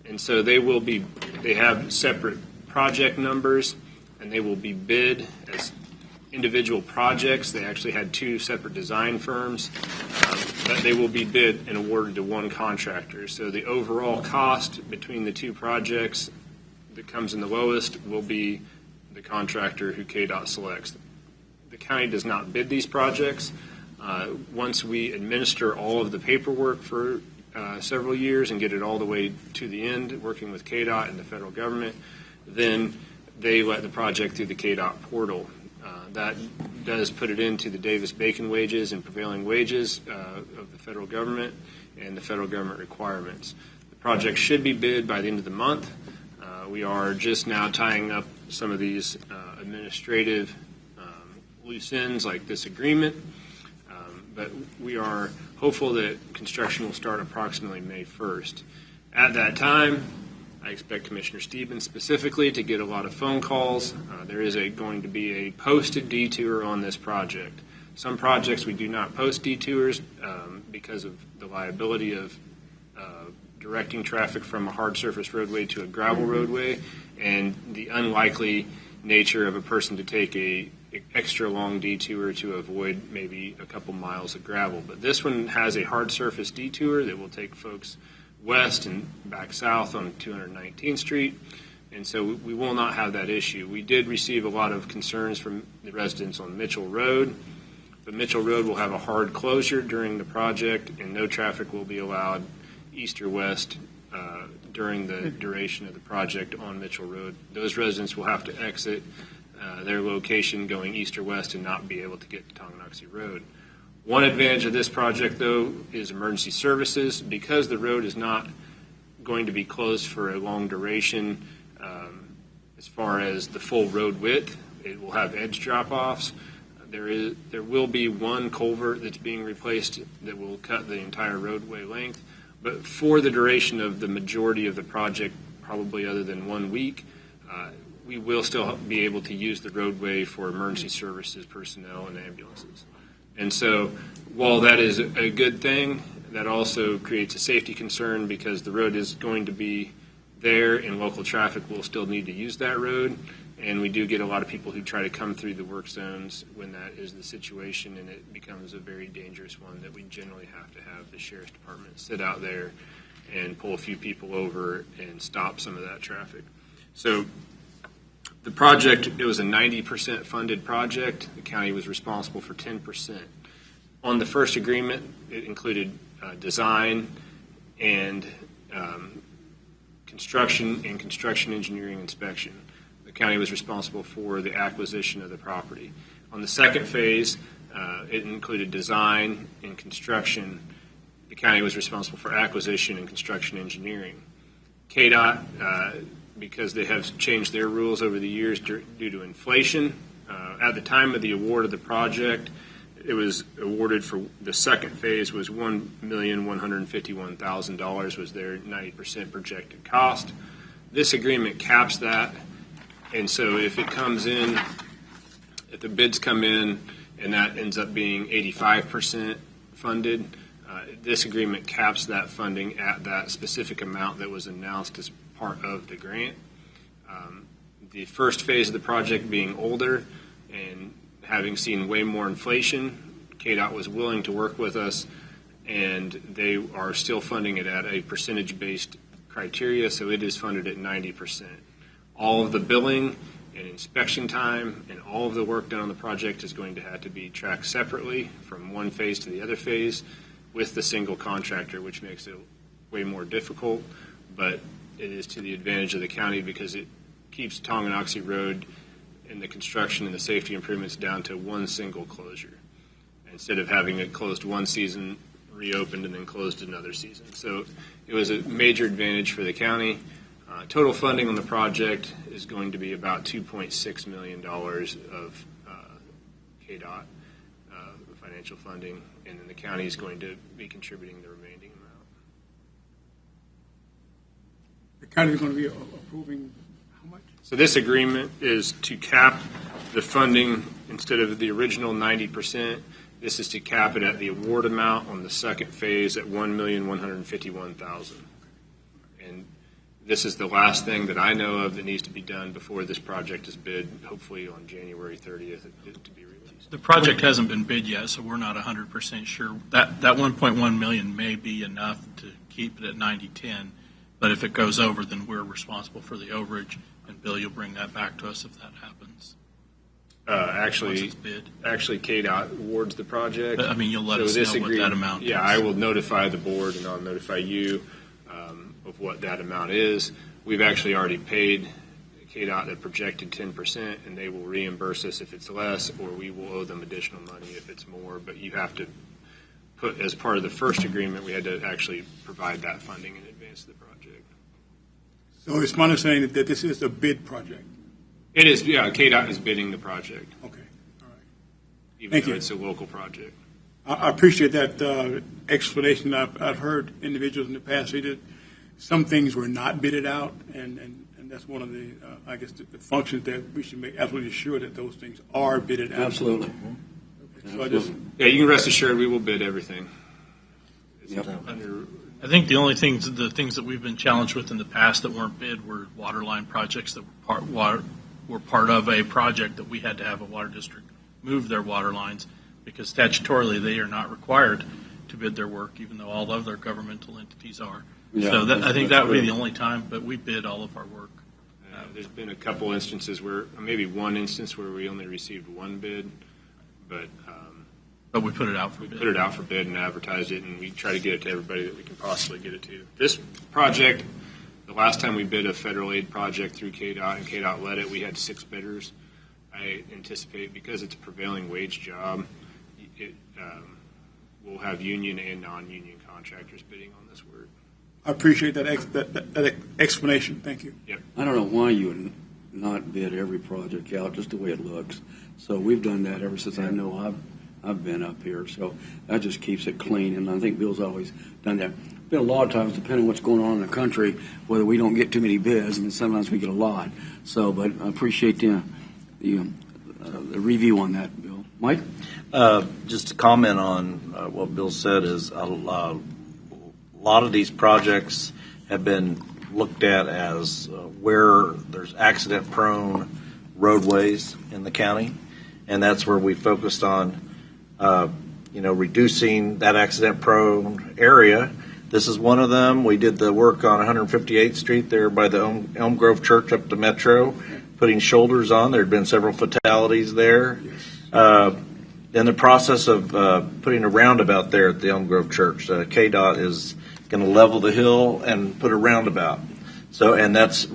and so they have separate project numbers, and they will be bid as individual projects. They actually had 2 separate design firms, but they will be bid and awarded to one contractor. So the overall cost between the 2 projects that comes in the lowest will be the contractor who KDOT selects. The county does not bid these projects. Once we administer all of the paperwork for several years and get it all the way to the end, working with KDOT and the federal government, then they let the project through the KDOT portal. That does put it into the Davis-Bacon wages and prevailing wages of the federal government and the federal government requirements. The project should be bid by the end of the month. We are just now tying up some of these administrative loose ends like this agreement, but we are hopeful that construction will start approximately May 1st. At that time, I expect Commissioner Stevens specifically to get a lot of phone calls. There is going to be a posted detour on this project. Some projects we do not post detours because of the liability of directing traffic from a hard surface roadway to a gravel roadway and the unlikely nature of a person to take a extra long detour to avoid maybe a couple miles of gravel. But this one has a hard surface detour that will take folks west and back south on 219th Street, and so we will not have that issue. We did receive a lot of concerns from the residents on Mitchell Road, but Mitchell Road will have a hard closure during the project, and no traffic will be allowed east or west during the duration of the project on Mitchell Road. Those residents will have to exit their location going east or west and not be able to get to Tonganoxie Road. One advantage of this project, though, is emergency services. Because the road is not going to be closed for a long duration as far as the full road width, it will have edge drop-offs. There will be one culvert that's being replaced that will cut the entire roadway length. But for the duration of the majority of the project, probably other than 1 week, we will still be able to use the roadway for emergency services personnel and ambulances. And so while that is a good thing, that also creates a safety concern because the road is going to be there and local traffic will still need to use that road. And we do get a lot of people who try to come through the work zones when that is the situation, and it becomes a very dangerous one that we generally have to have the sheriff's department sit out there and pull a few people over and stop some of that traffic. So the project, it was a 90% funded project. The county was responsible for 10%. On the first agreement, it included design and construction engineering inspection. The county was responsible for the acquisition of the property. On the second phase, it included design and construction. The county was responsible for acquisition and construction engineering. KDOT, because they have changed their rules over the years due to inflation, at the time of the award of the project, it was awarded for the second phase was $1,151,000 was their 90% projected cost. This agreement caps that, and so if it comes in, if the bids come in and that ends up being 85% funded, this agreement caps that funding at that specific amount that was announced as part of the grant. The first phase of the project being older and having seen way more inflation, KDOT was willing to work with us, and they are still funding it at a percentage-based criteria, so it is funded at 90%. All of the billing and inspection time and all of the work done on the project is going to have to be tracked separately from one phase to the other phase with the single contractor, which makes it way more difficult, but it is to the advantage of the county because it keeps Tonganoxie Road and the construction and the safety improvements down to one single closure instead of having it closed one season, reopened, and then closed another season. So it was a major advantage for the county. Total funding on the project is going to be about $2.6 million of KDOT financial funding, and then the county is going to be contributing the remaining amount. The county is going to be approving how much? So this agreement is to cap the funding instead of the original 90%. This is to cap it at the award amount on the second phase at $1,151,000. And this is the last thing that I know of that needs to be done before this project is bid, hopefully on January 30th to be released. The project hasn't been bid yet, so we're not 100% sure. That 1.1 million may be enough to keep it at 90-10, but if it goes over, then we're responsible for the overage, and Bill, you'll bring that back to us if that happens. Actually, KDOT awards the project. But, I mean, you'll let us know what that amount is. Yeah, I will notify the board, and I'll notify you of what that amount is. We've actually already paid KDOT the projected 10%, and they will reimburse us if it's less, or we will owe them additional money if it's more. But you have to put, as part of the first agreement, we had to actually provide that funding in advance of the project. So it's my understanding that this is a bid project. It is, yeah, KDOT is bidding the project. Okay, all right. Even Thank though you. it's a local project. I appreciate that explanation. I've heard individuals in the past say that some things were not bidded out, and that's one of the, I guess, the functions that we should make absolutely sure that those things are bidded out. Absolutely. Okay, so Yeah, you can rest assured we will bid everything. Yep. I think the only things that we've been challenged with in the past that weren't bid were water line projects that were part of a project that we had to have a water district move their water lines because statutorily they are not required to bid their work, even though all other governmental entities are. Yeah, so I think that would be true. the only time, but we bid all of our work. There's been a couple instances where, maybe one instance where we only received one bid, but we put it out for bid. Put it out for bid and advertised it, and we try to get it to everybody that we can possibly get it to. This project, the last time we bid a federal aid project through KDOT and KDOT led it, we had 6 bidders. I anticipate because it's a prevailing wage job, we'll have union and non-union contractors bidding on this work. I appreciate that explanation. Thank you. Yep. I don't know why you would not bid every project out, just the way it looks. So we've done that ever since I know I've been up here. So that just keeps it clean, and I think Bill's always done that. Been a lot of times, depending on what's going on in the country, whether we don't get too many bids, and sometimes we get a lot. So, but I appreciate the review on that, Bill. Mike? Just to comment on what Bill said is a lot of these projects have been looked at as where there's accident-prone roadways in the county, and that's where we focused on, reducing that accident-prone area. This is one of them. We did the work on 158th Street there by the Elm Grove Church up to Metro, putting shoulders on. There had been several fatalities there. In the process of putting a roundabout there at the Elm Grove Church, KDOT is going to level the hill and put a roundabout. So, and that's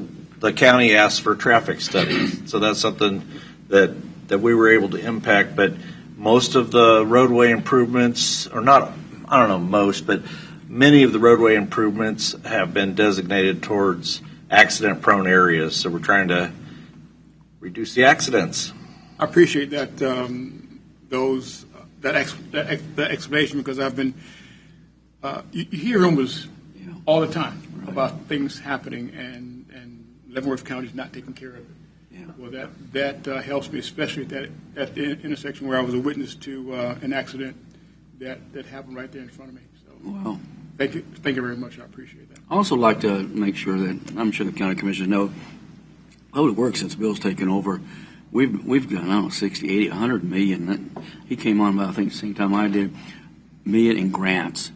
the county asked for traffic studies. So that's something that we were able to impact. But most of the roadway improvements, or not, I don't know most, but many of the roadway improvements have been designated towards accident-prone areas. So we're trying to reduce the accidents. I appreciate that, that explanation, because I've been, you hear rumors all the time about things happening, and Leavenworth County is not taking care of it. Yeah. Well, that helps me, especially at the intersection where I was a witness to an accident that happened right there in front of me. So, Wow. thank you very much. I appreciate that. I also like to make sure that, I'm sure the county commissioners know, public works, since Bill's taken over, we've done, I don't know, 60, 80, 100 million. He came on about, I think, the same time I did, million in grants.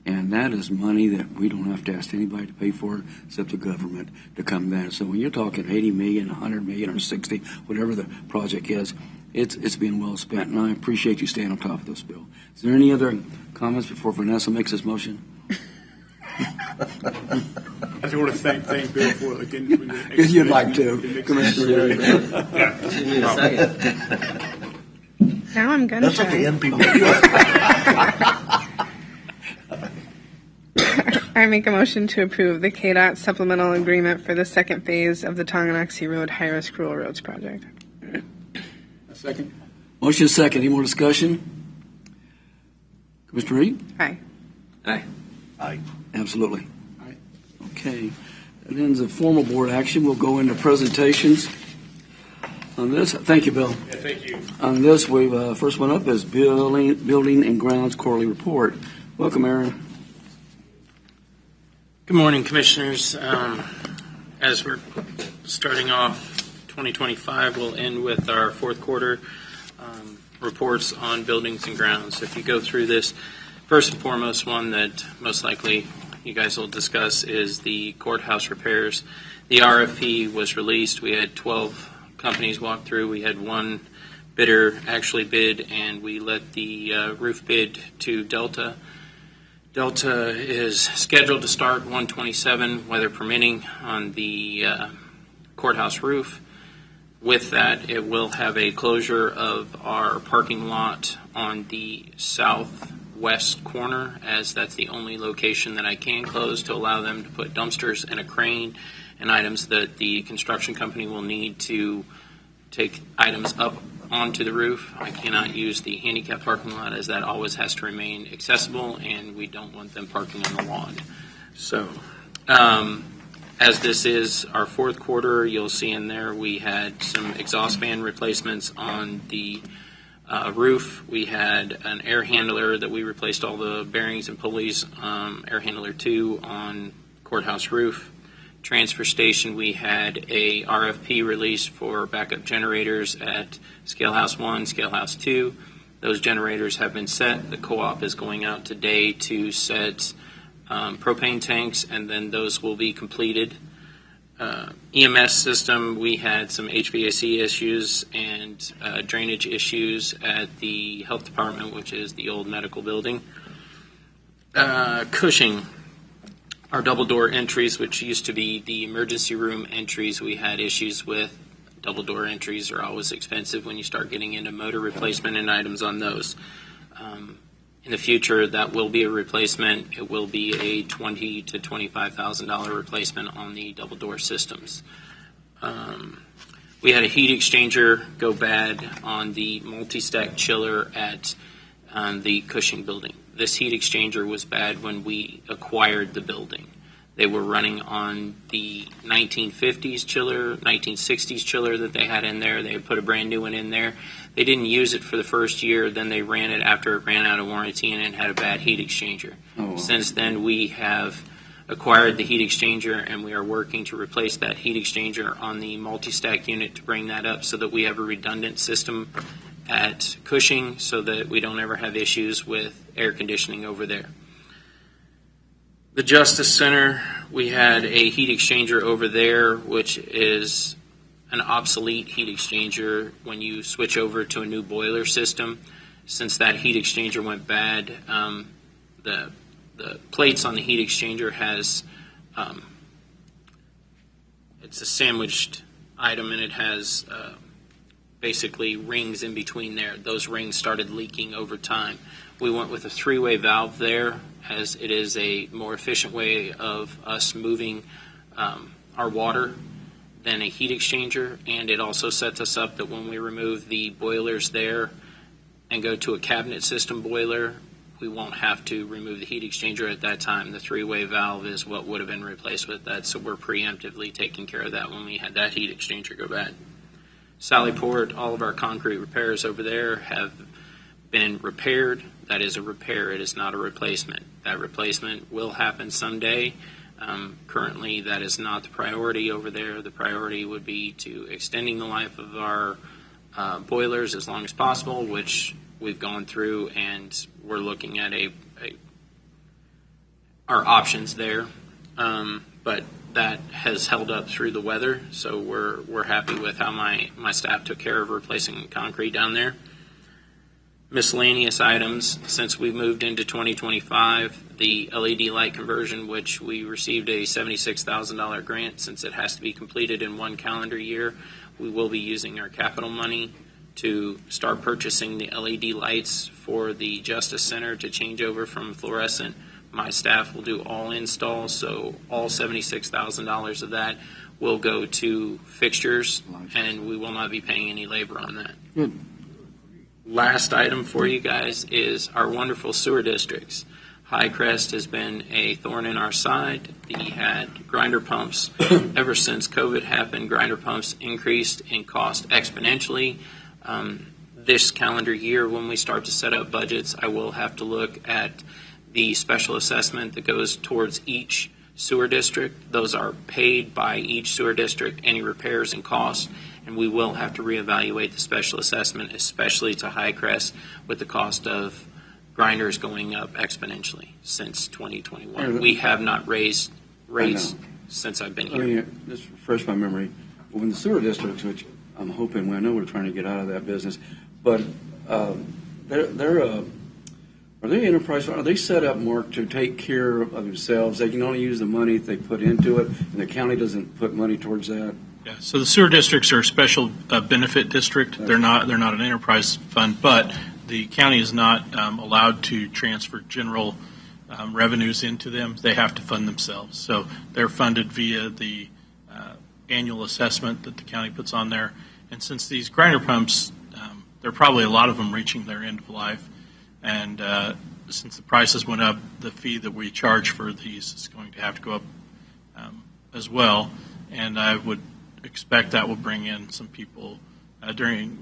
And that is money that we don't have to ask anybody to pay for except the government to come back. So when you're talking 80 million, 100 million, or 60, whatever the project is, it's being well spent. And I appreciate you staying on top of this, Bill. Is there any other comments before Vanessa makes this motion? I just want to thank Bill for, again, for your Because you'd like to, Commissioner. You need a second. Now I'm gonna That's what the try. young people I make a motion to approve the KDOT supplemental agreement for the second phase of the Tonganoxie Road High-Risk Rural Roads project. A second. Motion second. Any more discussion? Commissioner Reed? Aye. Aye. Absolutely. Aye. Okay. That ends the formal board action. We'll go into presentations. On this, thank you, Bill. Yeah, thank you. On this, we've first one up is Building and Grounds Quarterly Report. Welcome, Aaron. Good morning, Commissioners. As we're starting off 2025, we'll end with our fourth quarter reports on buildings and grounds. If you go through this, first and foremost, one that most likely you guys will discuss is the courthouse repairs. The RFP was released. We had 12 companies walk through. We had one bidder actually bid, and we let the roof bid to Delta. Delta is scheduled to start 1/27, weather permitting, on the courthouse roof. With that, it will have a closure of our parking lot on the southwest corner, as that's the only location that I can close to allow them to put dumpsters and a crane and items that the construction company will need to take items up onto the roof. I cannot use the handicap parking lot, as that always has to remain accessible, and we don't want them parking on the lawn. So, as this is our fourth quarter, you'll see in there we had some exhaust fan replacements on the roof. We had an air handler that we replaced all the bearings and pulleys, air handler 2 on courthouse roof. Transfer station, we had a RFP released for backup generators at Scale House 1, Scale House 2. Those generators have been set. The co-op is going out today to set propane tanks, and then those will be completed. EMS system, we had some HVAC issues and drainage issues at the health department, which is the old medical building. Cushing, our double door entries, which used to be the emergency room entries, we had issues with. Double door entries are always expensive when you start getting into motor replacement and items on those. In the future, that will be a replacement. It will be a $20,000 to $25,000 replacement on the double door systems. We had a heat exchanger go bad on the multi-stack chiller at the Cushing building. This heat exchanger was bad when we acquired the building. They were running on the 1950s chiller, 1960s chiller that they had in there. They had put a brand new one in there. They didn't use it for the first year. Then they ran it after it ran out of warranty, and it had a bad heat exchanger. Oh. Since then, we have acquired the heat exchanger, and we are working to replace that heat exchanger on the multi-stack unit to bring that up so that we have a redundant system at Cushing so that we don't ever have issues with air conditioning over there. The Justice Center, we had a heat exchanger over there, which is an obsolete heat exchanger when you switch over to a new boiler system. Since that heat exchanger went bad, the plates on the heat exchanger has it's a sandwiched item, and it has basically rings in between there. Those rings started leaking over time. We went with a three-way valve there, as it is a more efficient way of us moving our water than a heat exchanger, and it also sets us up that when we remove the boilers there and go to a cabinet system boiler, we won't have to remove the heat exchanger at that time. The three-way valve is what would have been replaced with that, so we're preemptively taking care of that when we had that heat exchanger go bad. Sallyport, all of our concrete repairs over there have been repaired. That is a repair. It is not a replacement. That replacement will happen someday. Currently, that is not the priority over there. The priority would be to extending the life of our boilers as long as possible, which we've gone through, and we're looking at our options there. But that has held up through the weather, so we're happy with how my staff took care of replacing concrete down there. Miscellaneous items, since we moved into 2025, the LED light conversion, which we received a $76,000 grant, since it has to be completed in one calendar year, we will be using our capital money to start purchasing the LED lights for the Justice Center to change over from fluorescent. My staff will do all installs, so all $76,000 of that will go to fixtures, and we will not be paying any labor on that. Good. Last item for you guys is our wonderful sewer districts. Highcrest has been a thorn in our side. We had grinder pumps. Ever since COVID happened, grinder pumps increased in cost exponentially. This calendar year, when we start to set up budgets, I will have to look at the special assessment that goes towards each sewer district. Those are paid by each sewer district, any repairs and costs, and we will have to reevaluate the special assessment, especially to Highcrest, with the cost of grinders going up exponentially since 2021. We have not raised rates since I've been here. Let me just refresh my memory. When the sewer districts, which I'm hoping, I know we're trying to get out of that business, but are they enterprise? Are they set up, Mark, to take care of themselves? They can only use the money if they put into it, and the county doesn't put money towards that. Yeah, so the sewer districts are a special benefit district. They're not an enterprise fund, but the county is not allowed to transfer general revenues into them. They have to fund themselves. So they're funded via the annual assessment that the county puts on there. And since these grinder pumps, there are probably a lot of them reaching their end of life. And since the prices went up, the fee that we charge for these is going to have to go up as well. And I would expect that will bring in some people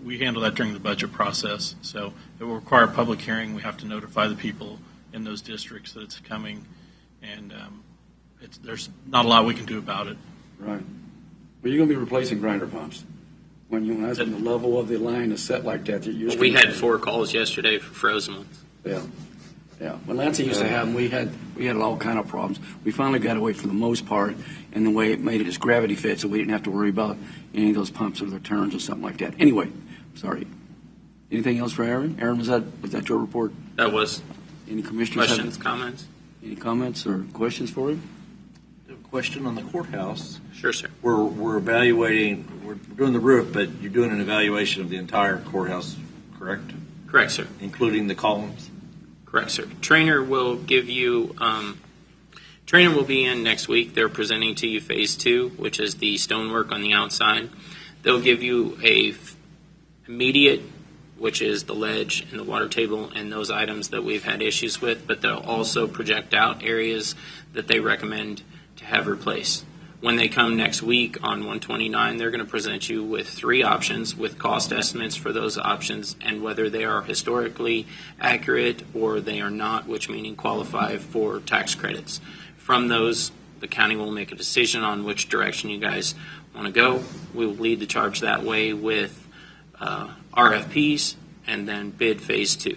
we handle that during the budget process. So it will require a public hearing. We have to notify the people in those districts that it's coming. And there's not a lot we can do about it. Right. Well, you're going to be replacing grinder pumps. When the level of the line is set like that, we had 4 calls yesterday for frozen ones. Yeah. When Lansing used to have them, we had all kind of problems. We finally got away for the most part, and the way it made it is gravity fed, so we didn't have to worry about any of those pumps or their turns or something like that. Anyway, sorry. Anything else for Aaron? Aaron, was that your report? That was. Any commissioners? Questions, comments? Any comments or questions for him? Question on the courthouse. Sure, sir. We're evaluating, we're doing the roof, but you're doing an evaluation of the entire courthouse, correct? Correct, sir. Including the columns? Correct, sir. Trainer will give you, Trainer will be in next week. They're presenting to you phase 2, which is the stonework on the outside. They'll give you a immediate, which is the ledge and the water table and those items that we've had issues with, but they'll also project out areas that they recommend to have replaced. When they come next week on 129, they're going to present you with 3 options with cost estimates for those options and whether they are historically accurate or they are not, which meaning qualify for tax credits. From those, the county will make a decision on which direction you guys want to go. We will lead the charge that way with RFPs and then bid phase 2.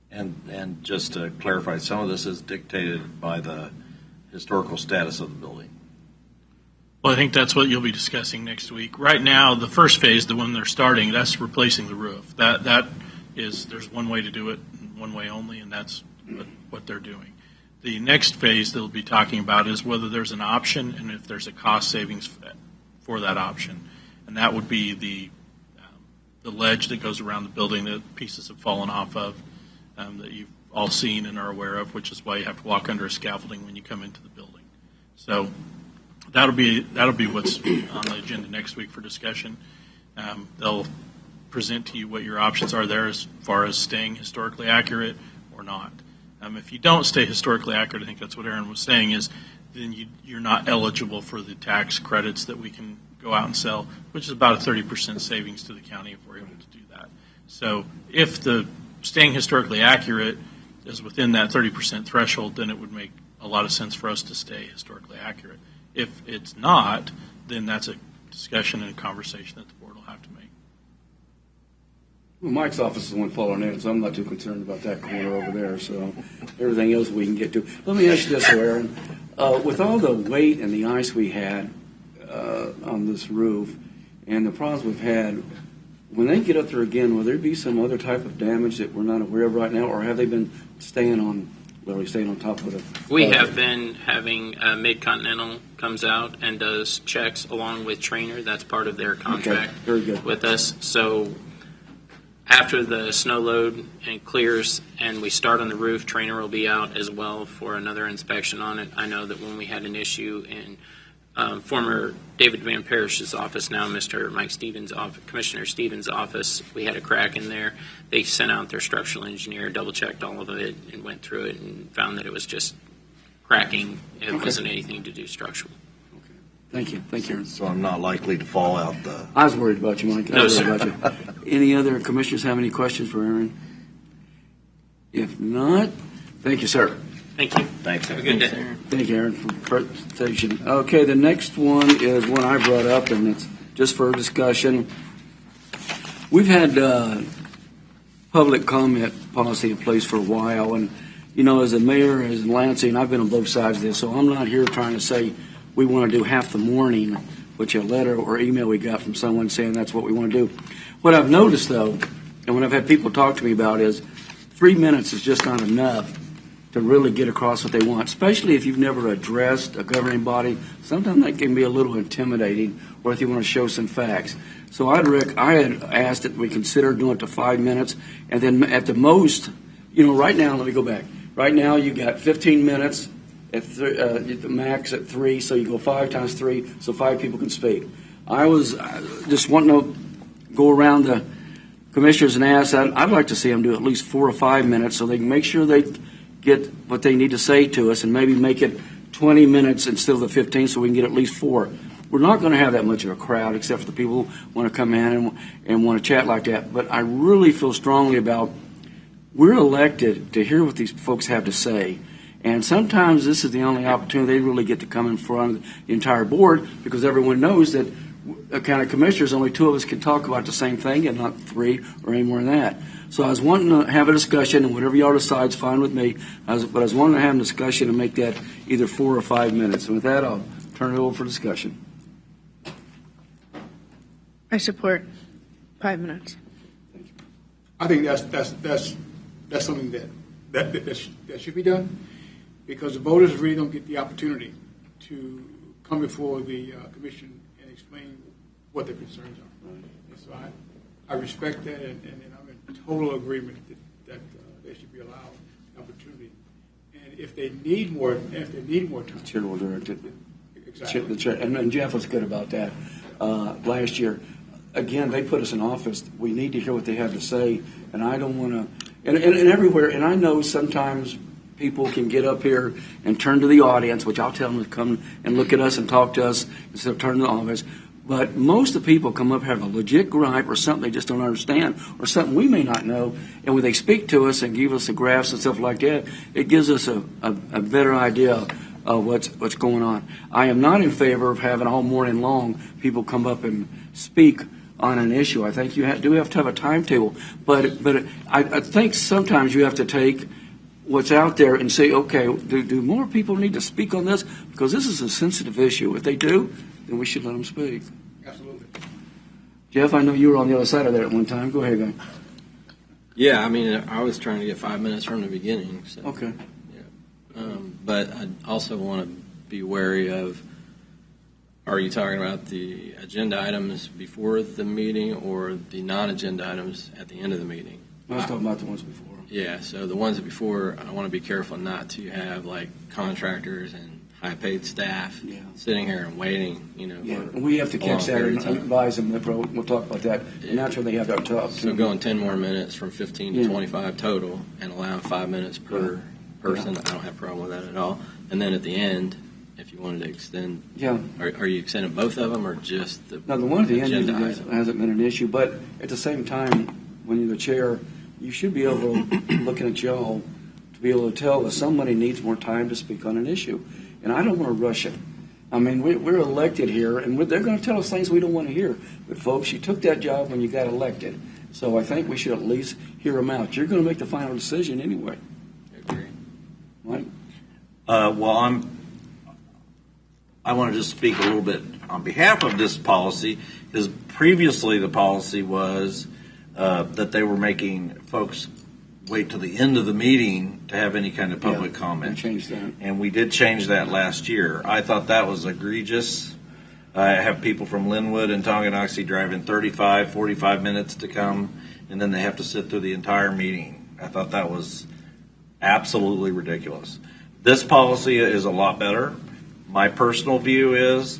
And just to clarify, some of this is dictated by the historical status of the building. Well, I think that's what you'll be discussing next week. Right now, the first phase, the one they're starting, that's replacing the roof. That is, there's one way to do it, one way only, and that's what they're doing. The next phase they'll be talking about is whether there's an option and if there's a cost savings for that option. And that would be the ledge that goes around the building that pieces have fallen off of, that you've all seen and are aware of, which is why you have to walk under a scaffolding when you come into the building. So that'll be what's on the agenda next week for discussion. They'll present to you what your options are there as far as staying historically accurate or not. If you don't stay historically accurate, I think that's what Aaron was saying, is then you're not eligible for the tax credits that we can go out and sell, which is about a 30% savings to the county if we're able to do that. So if the staying historically accurate is within that 30% threshold, then it would make a lot of sense for us to stay historically accurate. If it's not, then that's a discussion and a conversation that the board will have to make. Well, Mike's office is the one following in, so I'm not too concerned about that corner over there. So everything else we can get to. Let me ask you this, Aaron. With all the weight and the ice we had on this roof and the problems we've had, when they get up there again, will there be some other type of damage that we're not aware of right now, or have they been literally staying on top of it? We have been having Mid-Continental comes out and does checks along with Trainer. That's part of their contract very good. with us. So after the snow load and clears and we start on the roof, Trainer will be out as well for another inspection on it. I know that when we had an issue in former David Van Parish's office, now Mr. Mike Stevens' office, Commissioner Stevens' office, we had a crack in there. They sent out their structural engineer, double-checked all of it, and went through it and found that it was just cracking. It wasn't anything to do structural. Thank you, Aaron. So I'm not likely to fall out the. I was worried about you, Mike. No, sir. About you. Any other commissioners have any questions for Aaron? If not, thank you, sir. Thank you. Thanks. Have a good day. Thank you, Aaron, for the presentation. Okay, the next one is one I brought up, and it's just for discussion. We've had public comment policy in place for a while, and, as a mayor, as in Lansing, I've been on both sides of this, so I'm not here trying to say we want to do half the morning, which a letter or email we got from someone saying that's what we want to do. What I've noticed, though, and when I've had people talk to me about is 3 minutes is just not enough to really get across what they want, especially if you've never addressed a governing body. Sometimes that can be a little intimidating, or if you want to show some facts. So I had asked that we consider doing it to 5 minutes, and then at the most, right now, let me go back. Right now, you got 15 minutes at the max at 3, so you go 5 times 3, so 5 people can speak. I was just wanting to go around the commissioners and ask that. I'd like to see them do at least 4 or 5 minutes so they can make sure they get what they need to say to us, and maybe make it 20 minutes instead of the 15 so we can get at least 4. We're not going to have that much of a crowd except for the people who want to come in and want to chat like that. But I really feel strongly about we're elected to hear what these folks have to say. And sometimes this is the only opportunity they really get to come in front of the entire board, because everyone knows that county commissioners, only 2 of us can talk about the same thing and not 3 or any more than that. So I was wanting to have a discussion, and whatever y'all decide is fine with me. But I was wanting to have a discussion and make that either 4 or 5 minutes. And with that, I'll turn it over for discussion. I support 5 minutes. I think that's something that should be done, because the voters really don't get the opportunity to come before the commission and explain what their concerns are. And so I respect that, and I'm in total agreement that they should be allowed an opportunity. And if they need more time, The chair will direct it. exactly. The chair, and Jeff was good about that last year. Again, they put us in office. We need to hear what they have to say, and I don't want to. And everywhere, and I know sometimes people can get up here and turn to the audience, which I'll tell them to come and look at us and talk to us instead of turning to the office. But most of the people come up have a legit gripe or something they just don't understand, or something we may not know. And when they speak to us and give us the graphs and stuff like that, it gives us a better idea of what's going on. I am not in favor of having all morning long people come up and speak on an issue. I think you do have to have a timetable. But I think sometimes you have to take what's out there and say, okay, do more people need to speak on this? Because this is a sensitive issue. If they do, then we should let them speak. Absolutely. Jeff, I know you were on the other side of that at one time. Go ahead, guy. Yeah, I mean, I was trying to get 5 minutes from the beginning. So, Okay. yeah. But I also want to be wary of, are you talking about the agenda items before the meeting or the non-agenda items at the end of the meeting? I was talking about the ones before. Yeah, so the ones before, I want to be careful not to have like contractors and high-paid staff Yeah. sitting here and waiting, Yeah, for and we have to a long catch that period and of time. advise them. We'll talk about that. And that's where they have that talk. So going 10 more minutes from 15 to Yeah. 25 total and allowing 5 minutes per person, I don't have a problem with that at all. And then at the end, if you wanted to extend, Yeah. are you extending both of them or just the Now, the one at the end agenda usually item? hasn't been an issue, but at the same time, when you're the chair, you should be able to, looking at y'all, to be able to tell if somebody needs more time to speak on an issue. And I don't want to rush it. I mean, we're elected here, and they're going to tell us things we don't want to hear. But folks, you took that job when you got elected. So I think we should at least hear them out. You're going to make the final decision anyway. Agree. Right? Well, I want to just speak a little bit on behalf of this policy, because previously the policy was that they were making folks wait till the end of the meeting to have any kind of public We comment. changed that. And we did change that last year. I thought that was egregious. I have people from Linwood and Tonganoxie driving 35, 45 minutes to come, and then they have to sit through the entire meeting. I thought that was absolutely ridiculous. This policy is a lot better. My personal view is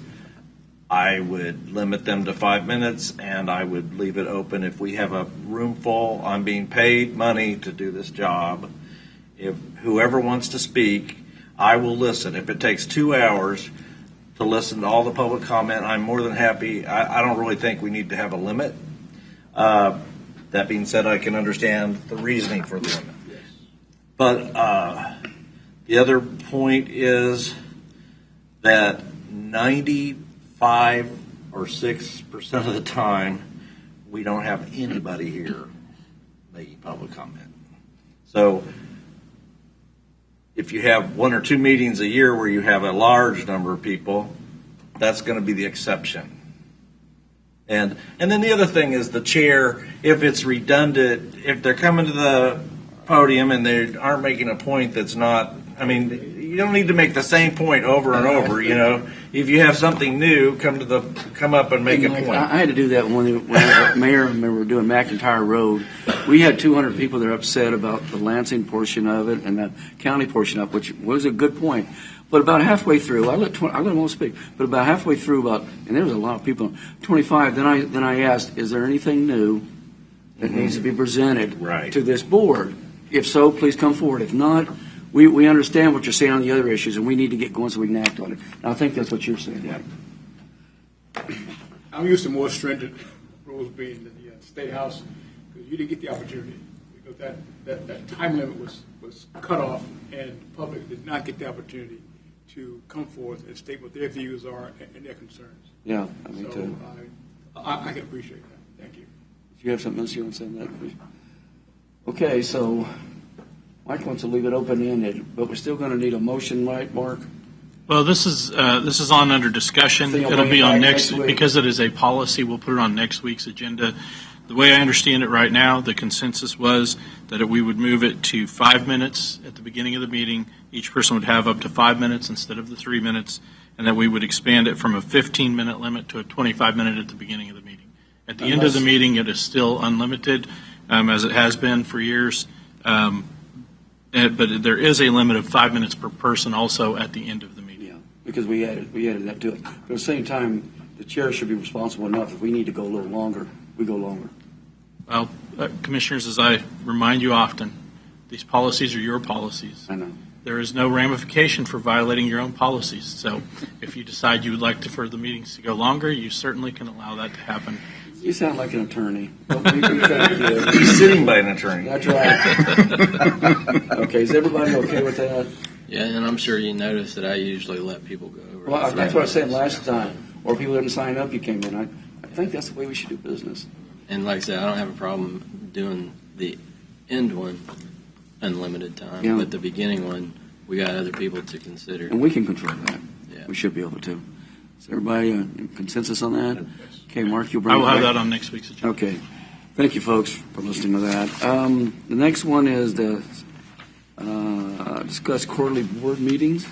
I would limit them to 5 minutes, and I would leave it open. If we have a room full, I'm being paid money to do this job. If whoever wants to speak, I will listen. If it takes 2 hours to listen to all the public comment, I'm more than happy. I don't really think we need to have a limit. That being said, I can understand the reasoning for the limit. But the other point is that 95 or 6% of the time, we don't have anybody here making public comment. So if you have 1 or 2 meetings a year where you have a large number of people, that's going to be the exception. And then the other thing is the chair, if it's redundant, if they're coming to the podium and they aren't making a point that's not, I mean, you don't need to make the same point over and over, If you have something new, come up and make a Mike, point. I had to do that when I was mayor and we were doing McIntyre Road. We had 200 people that are upset about the Lansing portion of it and the county portion of it, which was a good point. But about halfway through, I let them all speak. But about halfway through, and there was a lot of people, 25. Then I asked, is there anything new that needs to be presented Right. to this board? If so, please come forward. If not, we understand what you're saying on the other issues, and we need to get going so we can act on it. And I think that's what you're saying, Mike. I'm used to more stringent rules being in the State House, because you didn't get the opportunity, because that time limit was cut off, and the public did not get the opportunity to come forth and state what their views are and their concerns. Yeah, I mean, So too. I can appreciate that. Thank you. If you have something else you want to say on that, please. Okay, so Mike wants to leave it open-ended, but we're still going to need a motion, right, Mark? Well, this is on under discussion. So you'll It'll bring be it on back next, next week? because it is a policy, we'll put it on next week's agenda. The way I understand it right now, the consensus was that we would move it to 5 minutes at the beginning of the meeting. Each person would have up to 5 minutes instead of the 3 minutes, and that we would expand it from a 15-minute limit to a 25-minute at the beginning of the meeting. At the end of the meeting, it is still unlimited, as it has been for years. But there is a limit of 5 minutes per person also at the end of the meeting. Yeah, because we added that to it. But at the same time, the chair should be responsible enough. If we need to go a little longer, we go longer. Well, Commissioners, as I remind you often, these policies are your policies. I know. There is no ramification for violating your own policies. So if you decide you would like for the meetings to go longer, you certainly can allow that to happen. You sound like an attorney. Don't we thank you. He's sitting by an attorney. That's right. Okay, is everybody okay with that? Yeah, and I'm sure you noticed that I usually let people go over. Well, the that's what I 3 said minutes. last time. Or people didn't sign up, you came in. I think that's the way we should do business. And like I said, I don't have a problem doing the end one unlimited time, Yeah. but the beginning one, we got other people to consider. And we can control that. Yeah. We should be able to. Is everybody in consensus on that? Okay, Mark, you'll bring I it will have back? that on next week's agenda. Okay. Thank you, folks, for listening to that. The next one is the discuss quarterly board meetings.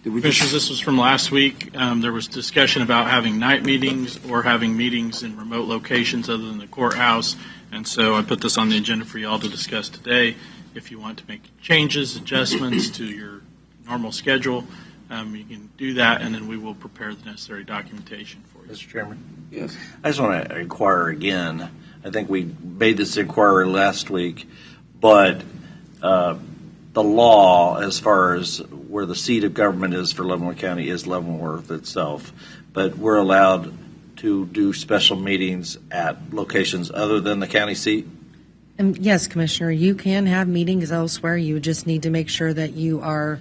Did we Commissioners, this was from last week. There was discussion about having night meetings or having meetings in remote locations other than the courthouse. And so I put this on the agenda for you all to discuss today. If you want to make changes, adjustments to your normal schedule, you can do that, and then we will prepare the necessary documentation for you. Mr. Chairman? Yes. I just want to inquire again. I think we made this inquiry last week, but the law, as far as where the seat of government is for Leavenworth County, is Leavenworth itself. But we're allowed to do special meetings at locations other than the county seat? And yes, Commissioner, you can have meetings elsewhere. You just need to make sure that you are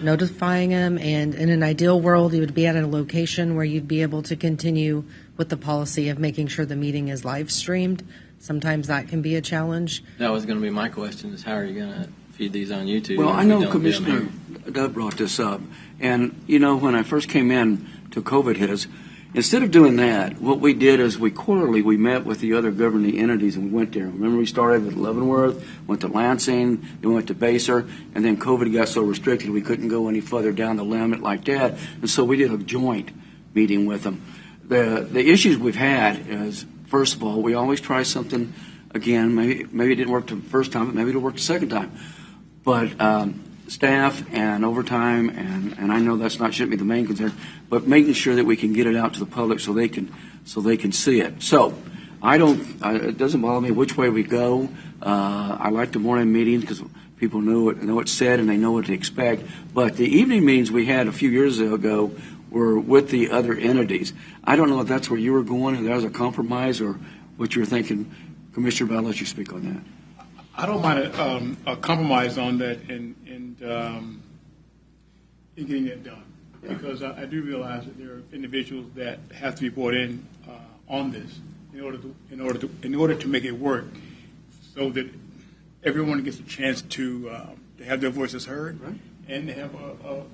notifying them. And in an ideal world, you would be at a location where you'd be able to continue with the policy of making sure the meeting is live streamed. Sometimes that can be a challenge. That was going to be my question: is how are you going to feed these on YouTube? Well, if I we know don't get them Commissioner Dove brought this up, and when I first came in to COVID hit us, instead of doing that, what we did is we met with the other governing entities and we went there. Remember, we started with Leavenworth, went to Lansing, then went to Baser, and then COVID got so restricted we couldn't go any further down the limit like that, and so we did a joint meeting with them. The issues we've had is, first of all, we always try something again. Maybe it didn't work the first time, but maybe it'll work the second time. But staff and overtime, and I know shouldn't be the main concern, but making sure that we can get it out to the public so they can see it. So it doesn't bother me which way we go. I like the morning meetings because people know it's said and they know what to expect. But the evening meetings we had a few years ago were with the other entities. I don't know if that's where you were going, if that was a compromise or what you were thinking. Commissioner, but I'll let you speak on that. I don't mind a compromise on that in getting that done, because I do realize that there are individuals that have to be brought in on this in order to make it work, so that everyone gets a chance to have their voices heard, right, and to have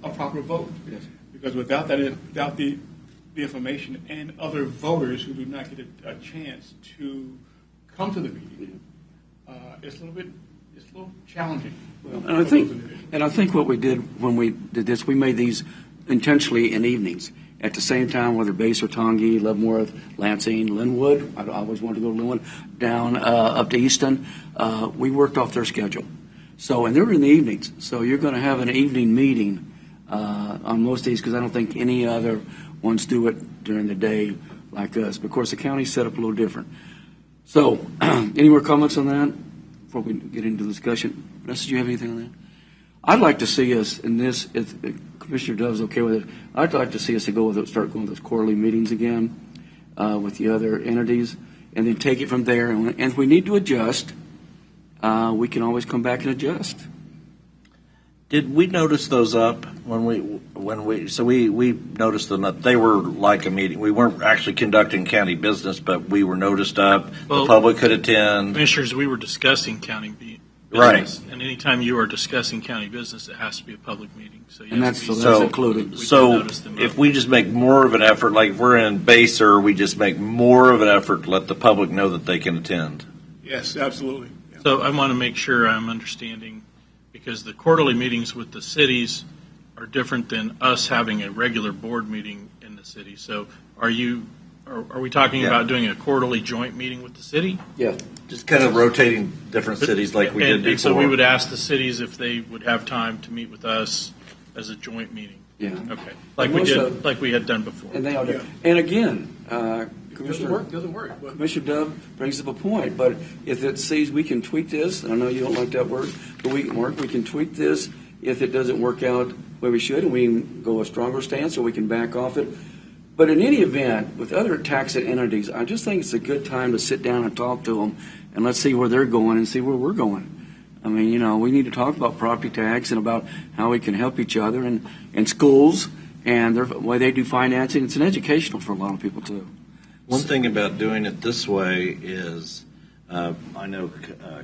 a proper vote. Yes. Because without the information and other voters who do not get a chance to come to the meeting, it's a little challenging. Well, and I think what we did when we did this, we made these intentionally in evenings at the same time, whether Baser, Tongi, Leavenworth, Lansing, Linwood. I always wanted to go to Linwood, down up to Easton. We worked off their schedule. So, and they were in the evenings. So you're going to have an evening meeting on most days, because I don't think any other ones do it during the day like us. But of course, the county's set up a little different. So, any more comments on that before we get into the discussion? Vanessa, do you have anything on that? I'd like to see us in this, if Commissioner Dove's okay with it, I'd like to see us start going to those quarterly meetings again with the other entities, and then take it from there. And if we need to adjust, we can always come back and adjust. Did we notice those up when we noticed them up? They were like a meeting. We weren't actually conducting county business, but we were noticed up. The public could attend. Commissioners, we were discussing county business. Right. And anytime you are discussing county business, it has to be a public meeting. So yes, and that's included. So if we just make more of an effort, like if we're in Baser, we just make more of an effort to let the public know that they can attend. Yes, absolutely. Yeah. So I want to make sure I'm understanding, because the quarterly meetings with the cities are different than us having a regular board meeting in the city. So are we talking about doing a quarterly joint meeting with the city? Yeah. Just kind of rotating different cities like we did before. And so we would ask the cities if they would have time to meet with us as a joint meeting. Yeah. Okay. Like we had done before. And they all do. Yeah. And again, doesn't work. But Commissioner Dove brings up a point, but if it says we can tweak this, and I know you don't like that word, but we can tweak this if it doesn't work out where we should, and we can go a stronger stance, or we can back off it. But in any event, with other tax entities, I just think it's a good time to sit down and talk to them, and let's see where they're going and see where we're going. I mean, we need to talk about property tax and about how we can help each other, and schools and the way they do financing. It's an educational for a lot of people, too. One thing about doing it this way is, I know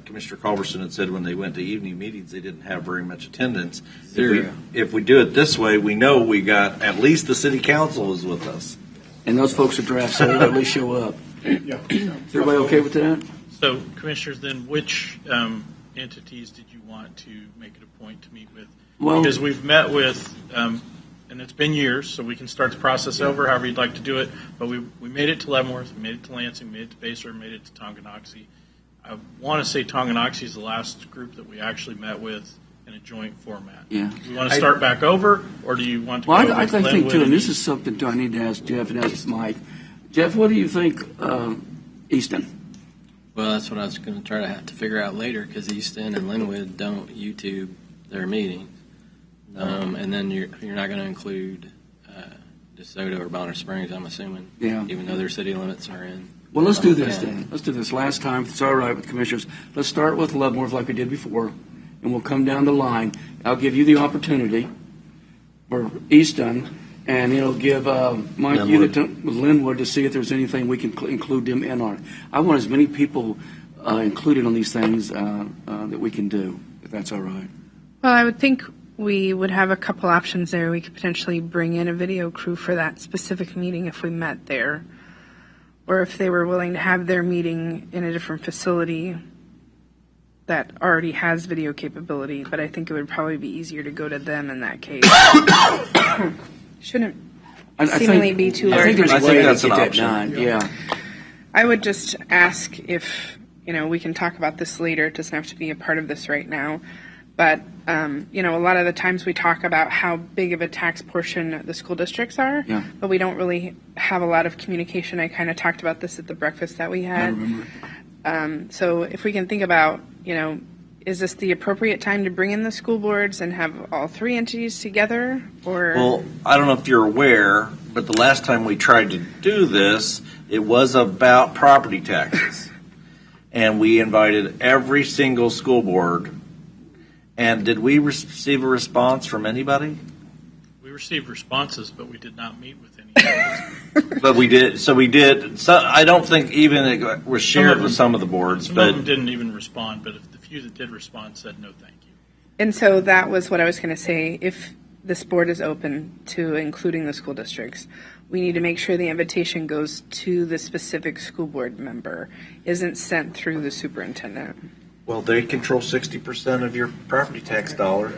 Commissioner Culberson had said when they went to evening meetings, they didn't have very much attendance. If we do it this way, we know we got at least the city council is with us. And those folks are drafts, so they'll at least show up. yeah. Is everybody okay with that? So, Commissioners, then which entities did you want to make it a point to meet with? Well- Because we've met with, and it's been years, so we can start the process over however you'd like to do it, but we made it to Leavenworth, we made it to Lansing, made it to Basehor, made it to Tonganoxie. I want to say Tonganoxie is the last group that we actually met with in a joint format. Yeah. Do you want to start back over, or do you want to Well, go I with think Glenwood too, and this East? is something I need to ask Jeff and ask Mike. Jeff, what do you think, Easton? Well, that's what I was going to try to have to figure out later, because Easton and Linwood don't YouTube their meetings. And then you're not going to include DeSoto or Bonner Springs, I'm assuming, Yeah. even though their city limits are in. Well, let's do this Yeah. then. Let's do this last time, if it's all right with commissioners. Let's start with Leavenworth like we did before, and we'll come down the line. I'll give you the opportunity for Easton, and it'll give Mike you with Linwood to see if there's anything we can include them in on. I want as many people included on these things that we can do, if that's all right. Well, I would think we would have a couple options there. We could potentially bring in a video crew for that specific meeting if we met there, or if they were willing to have their meeting in a different facility that already has video capability. But I think it would probably be easier to go to them in that case. Shouldn't seemingly be too I large. think there's I a think way to that's get an that option. done. Yeah. I would just ask if, we can talk about this later. It doesn't have to be a part of this right now. But, a lot of the times we talk about how big of a tax portion the school districts are, Yeah. but we don't really have a lot of communication. I kind of talked about this at the breakfast that we I had. remember. So if we can think about, is this the appropriate time to bring in the school boards and have all three entities together? Or Well, I don't know if you're aware, but the last time we tried to do this, it was about property taxes. And we invited every single school board. And did we receive a response from anybody? We received responses, but we did not meet with any. But we did. So we did. So I don't think even it was shared with some of the boards. Some of But them didn't even respond, but the few that did respond said no thank you. And so that was what I was going to say. If this board is open to including the school districts, we need to make sure the invitation goes to the specific school board member, isn't sent through the superintendent. well, they control 60% of your property tax dollar.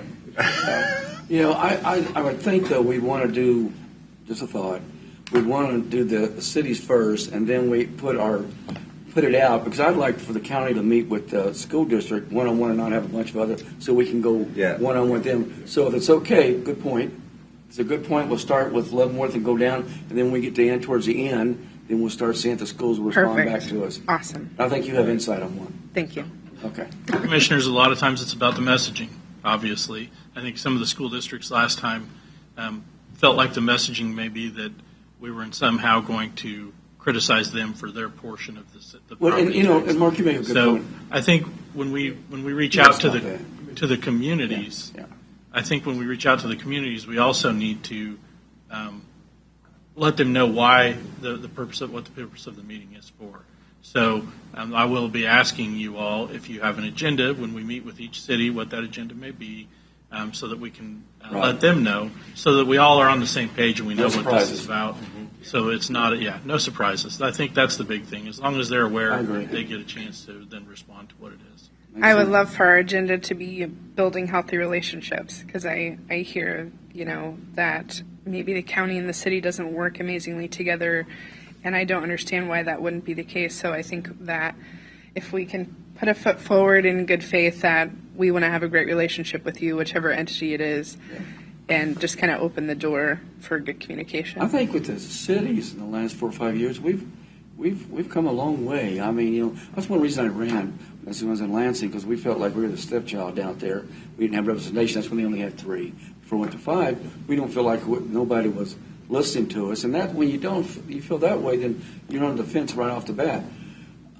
I would think, though, we'd want to do, just a thought, we'd want to do the cities first, and then we put it out, because I'd like for the county to meet with the school district one-on-one and not have a bunch of other, so we can go Yeah. one-on-one with them. So if it's okay, good point. It's a good point. We'll start with Leavenworth and go down, and then when we get to towards the end, then we'll start seeing if the schools will respond Perfect. back to us. Awesome. I think you have insight on one. Thank you. Okay. Commissioners, a lot of times it's about the messaging, obviously. I think some of the school districts last time felt like the messaging may be that we were somehow going to criticize them for their portion of the Well, property and, tax. and Mark, you make a good So point. I think when we reach Yes, out to not the communities, Yeah. I think when we reach out to the communities, we also need to let them know why the purpose of what the purpose of the meeting is for. So I will be asking you all if you have an agenda when we meet with each city, what that agenda may be, so that we can Right. let them know, so that we all are on the same page and we No know what this surprises. is about. So it's not, no surprises. I think that's the big thing. As long as they're I aware, agree. they get a chance to then respond to what it is. I would love for our agenda to be building healthy relationships, because I hear, that maybe the county and the city doesn't work amazingly together, and I don't understand why that wouldn't be the case. So I think that if we can put a foot forward in good faith that we want to have a great relationship with you, whichever entity it is, and just kind of open the door for good communication. I think with the cities in the last 4 or 5 years, we've come a long way. I mean, that's one reason I ran when I was in Lansing, because we felt like we were the stepchild out there. We didn't have representation. That's when they only had 3. Before we went to 5, we don't feel like nobody was listening to us. And that when you feel that way, then you're on the fence right off the bat.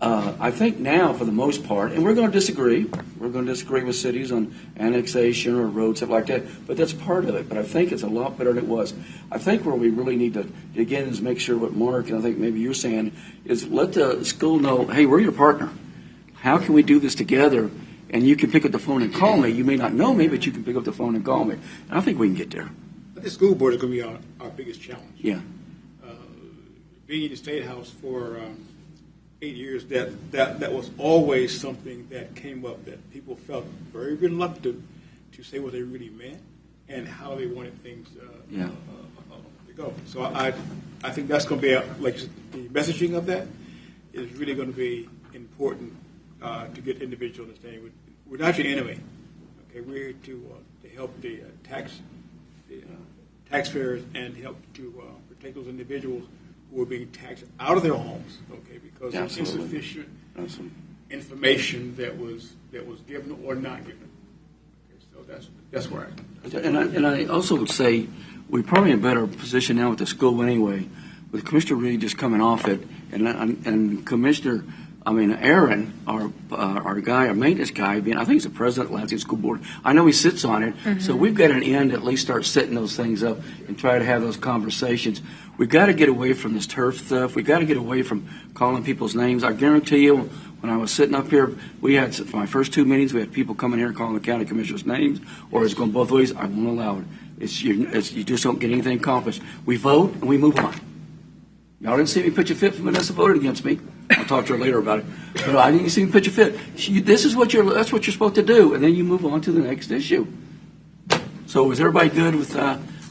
I think now, for the most part, and we're going to disagree. We're going to disagree with cities on annexation or roads, stuff like that. But that's part of it. But I think it's a lot better than it was. I think where we really need to dig in is make sure what Mark, and I think maybe you're saying, is let the school know, hey, we're your partner. How can we do this together? And you can pick up the phone and call me. You may not know me, but you can pick up the phone and call me. And I think we can get there. The school board is going to be our biggest challenge. Yeah. Being in the State House for 8 years, that was always something that came up that people felt very reluctant to say what they really meant and how they wanted things to go. So I think that's going to be like the messaging of that is really going to be important to get individuals understanding. We're not your enemy. Okay, we're here to help the taxpayers and help to protect those individuals who are being taxed out of their homes. Okay, because of insufficient information that was given or not given. Okay, so that's where And I also would say we're probably in a better position now with the school anyway, with Commissioner Reed just coming off it, and Commissioner, Aaron, our guy, our maintenance guy, being, I think he's the president of Lansing School Board. I know he sits on it, so we've got an end to at least start setting those things up and try to have those conversations. We've got to get away from this turf stuff. We've got to get away from calling people's names. I guarantee you, when I was sitting up here, we had, for my first 2 meetings, we had people coming here calling the county commissioners' names, or it's going both ways. I won't allow it. You just don't get anything accomplished. We vote and we move on. Y'all didn't see me pitch a fit for Vanessa voted against me. I'll talk to her later about it. But I didn't see me pitch a fit. This is that's what you're supposed to do, and then you move on to the next issue. So is everybody good with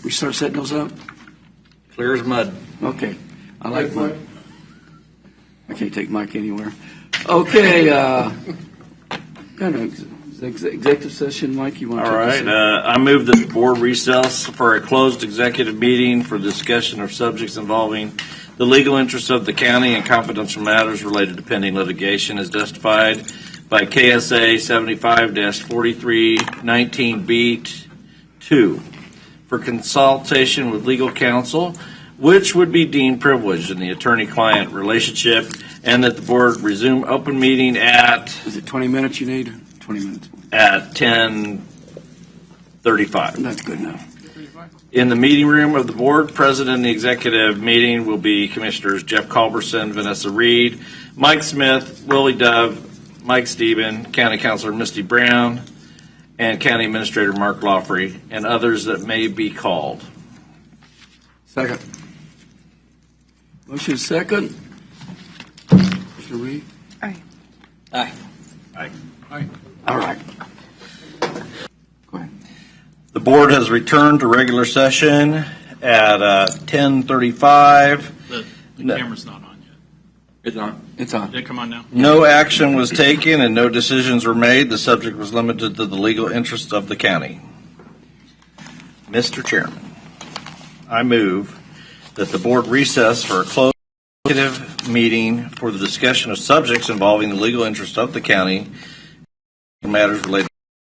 we start setting those up? Clear as mud. Okay. I like Mike. I can't take Mike anywhere. Okay. Kind of executive session, Mike. You want to? All right. I move that the board recess for a closed executive meeting for discussion of subjects involving the legal interests of the county and confidential matters related to pending litigation as justified by KSA 75-4319B2 for consultation with legal counsel, which would be deemed privileged in the attorney-client relationship, and that the board resume open meeting at... Is it 20 minutes you need? 20 minutes. At 10:35. That's good enough. In the meeting room of the board, present in the executive meeting will be Commissioners Jeff Culberson, Vanessa Reed, Mike Smith, Willie Dove, Mike Steben, County Councilor Misty Brown, and County Administrator Mark Lawfrey, and others that may be called. Second. Motion second. Mr. Reed? Aye. Aye. Aye. Aye. All right. Go ahead. The board has returned to regular session at 10:35. The camera's not on yet. It's on. It's on. Did it come on now? No action was taken and no decisions were made. The subject was limited to the legal interests of the county. Mr. Chairman, I move that the board recess for a closed executive meeting for the discussion of subjects involving the legal interests of the county and matters related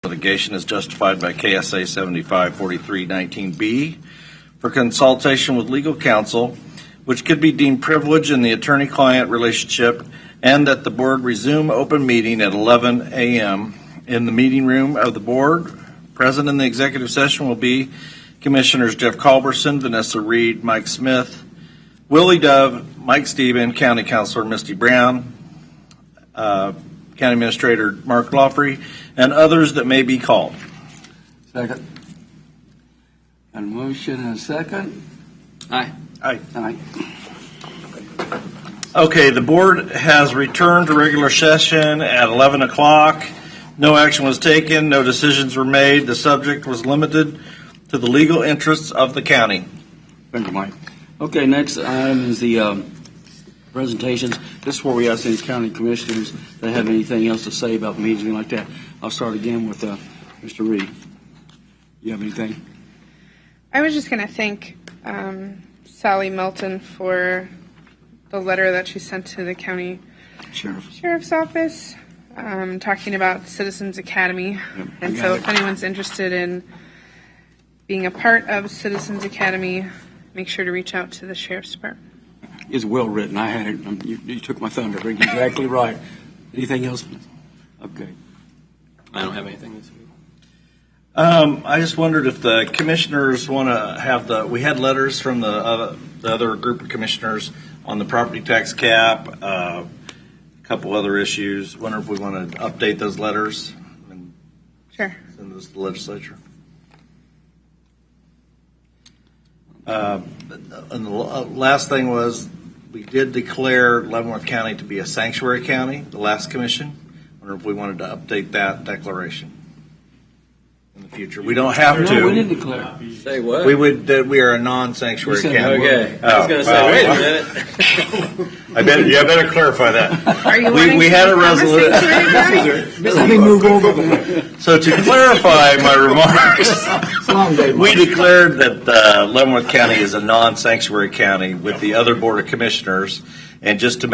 to litigation as justified by KSA 75-4319B for consultation with legal counsel, which could be deemed privileged in the attorney-client relationship, and that the board resume open meeting at 11 a.m. in the meeting room of the board. Present in the executive session will be Commissioners Jeff Culberson, Vanessa Reed, Mike Smith, Willie Dove, Mike Steben, County Councilor Misty Brown, County Administrator Mark Lawfrey, and others that may be called. Second. Got a motion and a second. Aye. Aye. Aye. Okay, the board has returned to regular session at 11 o'clock. No action was taken. No decisions were made. The subject was limited to the legal interests of the county. Thank you, Mike. Okay, next item is the presentations. This is where we ask any county commissioners that have anything else to say about meetings, anything like that. I'll start again with Mr. Reed. You have anything? I was just going to thank Sally Melton for the letter that she sent to the county sheriff's office talking about Citizens Academy. Yep, and so if anyone's interested in being a part of Citizens Academy, make sure to reach out to the sheriff's department. It's well written. I had it. You took my thunder. You're exactly right. Anything else? Okay. I don't have anything this week. I just wondered if the commissioners want to have we had letters from the other group of commissioners on the property tax cap, a couple other issues. Wonder if we want to update those letters and Sure. send those to the legislature. And the last thing was we did declare Leavenworth County to be a sanctuary county, the last commission. I wonder if we wanted to update that declaration in the future. We don't have to. No, we didn't declare. Say what? We would. We are a non-sanctuary You said county. Okay. I was going to say, wait a minute. I better clarify that. Are you We wanting had to a become resolution. sanctuary county? Let me move over there. So to clarify my remarks, It's a long day, we Mike. declared that Leavenworth County is a non-sanctuary county with the other board of commissioners. And just to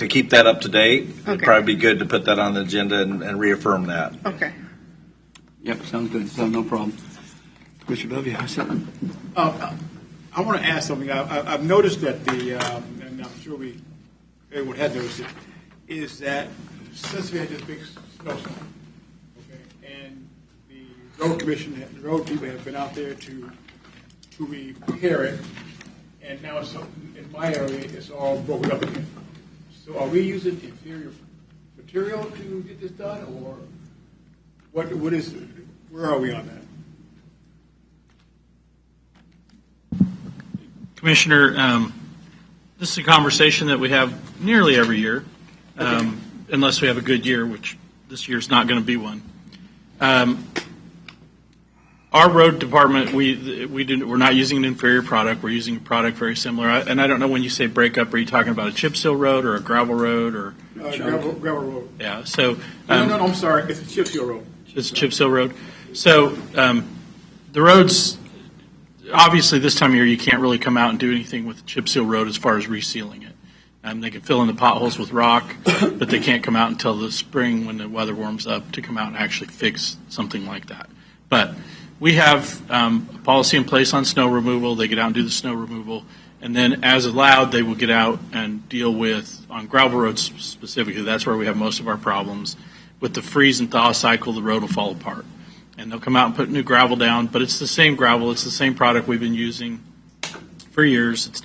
keep that up to date, it'd Okay. probably be good to put that on the agenda and reaffirm that. Okay. Yep, sounds good. So no problem. Commissioner Bovee, have something? I want to ask something. I've noticed that and I'm sure everyone has noticed it, is that since we had this big snowstorm, okay, and the road people have been out there to repair it, and now in my area, it's all broken up again. So are we using inferior material to get this done, or where are we on that? Commissioner, this is a conversation that we have nearly every year, unless we have a good year, which this year's not going to be one. Our road department, we're not using an inferior product. We're using a product very similar. And I don't know, when you say breakup, are you talking about a chip seal road or a gravel road or? Gravel road. Yeah. So. No, I'm sorry. It's a chip seal road. It's a chip seal road. So the roads, obviously this time of year, you can't really come out and do anything with the chip seal road as far as resealing it. They can fill in the potholes with rock, but they can't come out until the spring when the weather warms up to come out and actually fix something like that. But we have a policy in place on snow removal. They get out and do the snow removal. And then as allowed, they will get out and deal with, on gravel roads specifically, that's where we have most of our problems. With the freeze and thaw cycle, the road will fall apart. And they'll come out and put new gravel down, but it's the same gravel. It's the same product we've been using for years. It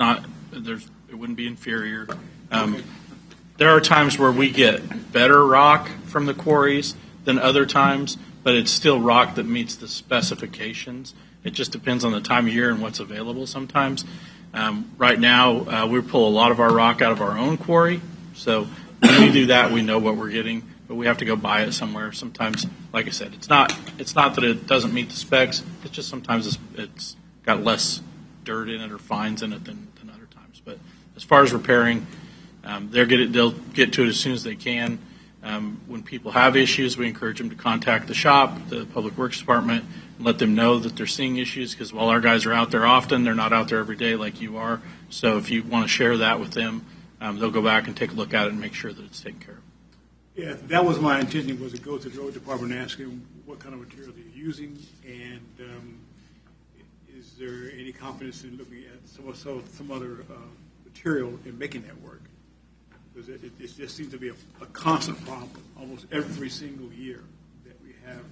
wouldn't be inferior. There are times where we get better rock from the quarries than other times, but it's still rock that meets the specifications. It just depends on the time of year and what's available sometimes. Right now, we pull a lot of our rock out of our own quarry. So when we do that, we know what we're getting, but we have to go buy it somewhere. Sometimes, like I said, it's not that it doesn't meet the specs. It's just sometimes it's got less dirt in it or fines in it than other times. But as far as repairing, they'll get to it as soon as they can. When people have issues, we encourage them to contact the shop, the Public Works Department, and let them know that they're seeing issues, because while our guys are out there often, they're not out there every day like you are. So if you want to share that with them, they'll go back and take a look at it and make sure that it's taken care of. Yeah, that was my intention, was to go to the road department and ask them what kind of material they're using, and is there any confidence in looking at some other material in making that work? Because it just seems to be a constant problem almost every single year that we have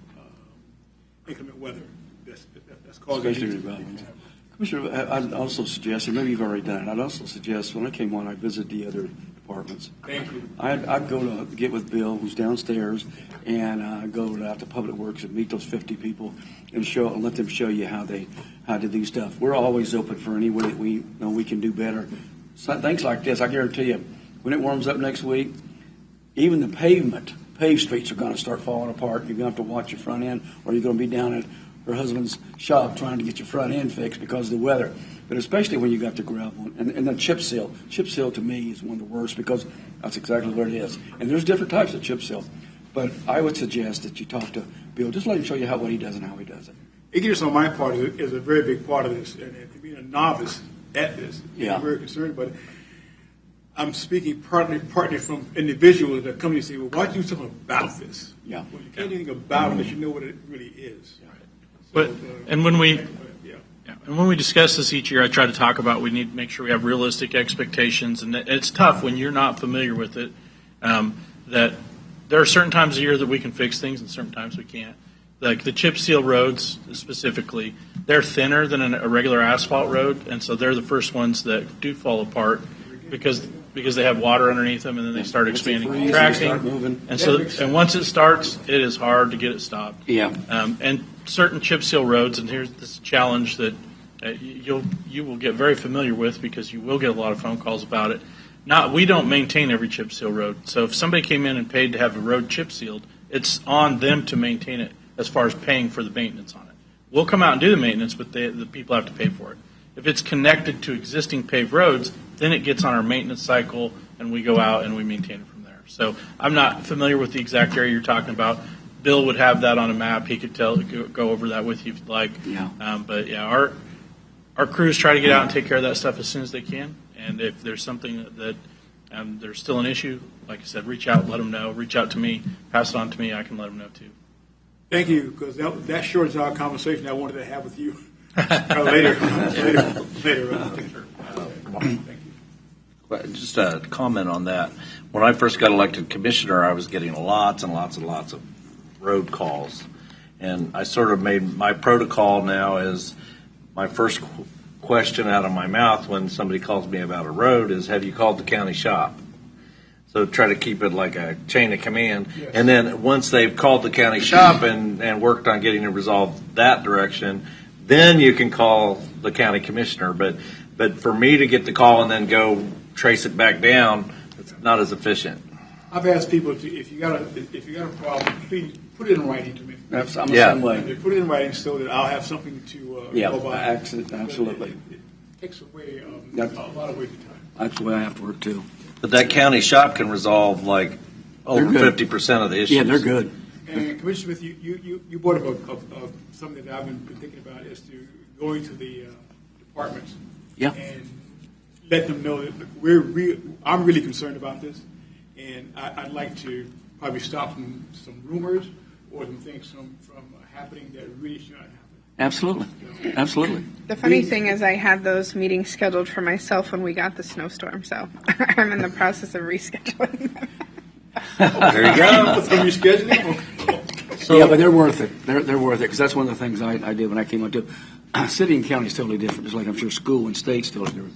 inclement weather that's causing Especially these development. to happen. Commissioner, I'd also suggest, and maybe you've already done it, I'd also suggest when I came on, I visited the other departments. Thank you. I'd go to get with Bill, who's downstairs, and go out to Public Works and meet those 50 people and let them show you how to do stuff. We're always open for any way that we know we can do better. So things like this, I guarantee you, when it warms up next week, even the paved streets are going to start falling apart. You're going to have to watch your front end, or you're going to be down at her husband's shop trying to get your front end fixed because of the weather. But especially when you got the gravel and the chip seal. Chip seal to me is one of the worst because that's exactly what it is. And there's different types of chip seal. But I would suggest that you talk to Bill. Just let him show you what he does and how he does it. Ignorance on my part is a very big part of this, and being a novice at this, I'm very concerned about it. I'm speaking partly from individuals that come to me and say, well, why don't you do something about this? Yeah. Well, you can't do anything about it unless you know what it really is. But and when we discuss this each year, I try to talk about we need to make sure we have realistic expectations, and it's tough when you're not familiar with it. That there are certain times of year that we can fix things, and certain times we can't. Like the chip seal roads specifically, they're thinner than a regular asphalt road, and so they're the first ones that do fall apart because they have water underneath them, and then they start expanding, contracting, and once it starts, it is hard to get it stopped. Yeah. And certain chip seal roads, and here's this challenge that you will get very familiar with because you will get a lot of phone calls about it. we don't maintain every chip seal road. So if somebody came in and paid to have a road chip sealed, it's on them to maintain it as far as paying for the maintenance on it. We'll come out and do the maintenance, but the people have to pay for it. If it's connected to existing paved roads, then it gets on our maintenance cycle, and we go out and we maintain it from there. So I'm not familiar with the exact area you're talking about. Bill would have that on a map. He could go over that with you if you'd like. Yeah. But yeah, our crews try to get out and take care of that stuff as soon as they can. And if there's something that there's still an issue, like I said, reach out, let them know. Reach out to me, pass it on to me. I can let them know too. Thank you, because that shortens our conversation I wanted to have with you later. Thank you. Just a comment on that. When I first got elected commissioner, I was getting lots and lots and lots of road calls. And I sort of made my protocol now is my first question out of my mouth when somebody calls me about a road is, have you called the county shop? So try to keep it like a chain of command. Yes. And then once they've called the county shop and worked on getting it resolved that direction, then you can call the county commissioner. But for me to get the call and then go trace it back down, it's not as efficient. I've asked people if you got a problem, please put it in writing to me. I'm the Yeah. same way. They put it in writing so that I'll have something to Yeah, go by. absolutely. It takes away Yep. a lot of wasted time. That's the way I have to work too. But that county shop can resolve like over They're good. 50% of the issues. Yeah, they're good. And Commissioner Smith, you brought up of something that I've been thinking about is to going to the departments. Yeah. And let them know that I'm really concerned about this, and I'd like to probably stop some rumors or some things from happening that really should not happen. Absolutely. Absolutely. The funny thing is I had those meetings scheduled for myself when we got the snowstorm, so I'm in the process of rescheduling them. There you go. So rescheduling? Yeah, but they're worth it. They're worth it because that's one of the things I did when I came up to. City and county is totally different, just like I'm sure school and state's totally different.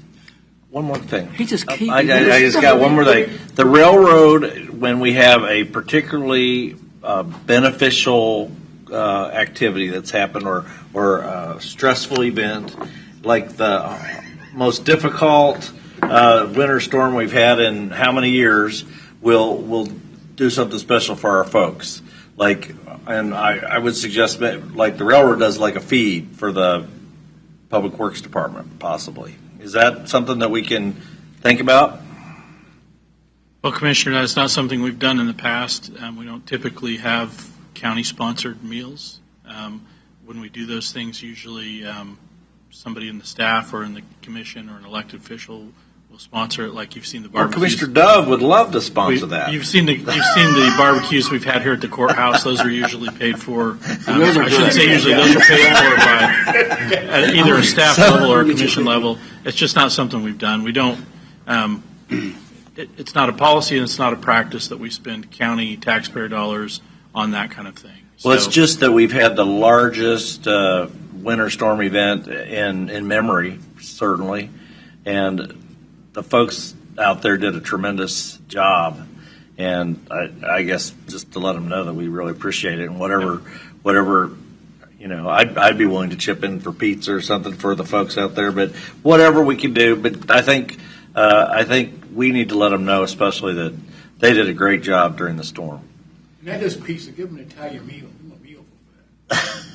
One more thing. He just keeps. I just got one more thing. The railroad, when we have a particularly beneficial activity that's happened or a stressful event, like the most difficult winter storm we've had in how many years, we'll do something special for our folks. And I would suggest like the railroad does like a feed for the Public Works Department, possibly. Is that something that we can think about? Well, Commissioner, that's not something we've done in the past. We don't typically have county-sponsored meals. When we do those things, usually somebody in the staff or in the commission or an elected official will sponsor it, like you've seen the Well, barbecues. Commissioner Dove would love to sponsor that. You've seen the barbecues we've had here at the courthouse. Those are usually paid for. Those are I shouldn't good. say usually. Those are paid for by at either a staff level or a commission level. It's just not something we've done. We don't. It's not a policy and it's not a practice that we spend county taxpayer dollars on that kind of thing. Well, it's just that we've had the largest winter storm event in memory, certainly, and the folks out there did a tremendous job. And I guess just to let them know that we really appreciate it, and whatever, I'd be willing to chip in for pizza or something for the folks out there, but whatever we can do. But I think we need to let them know, especially that they did a great job during the storm. Not just pizza, give them an Italian meal. Give them a meal for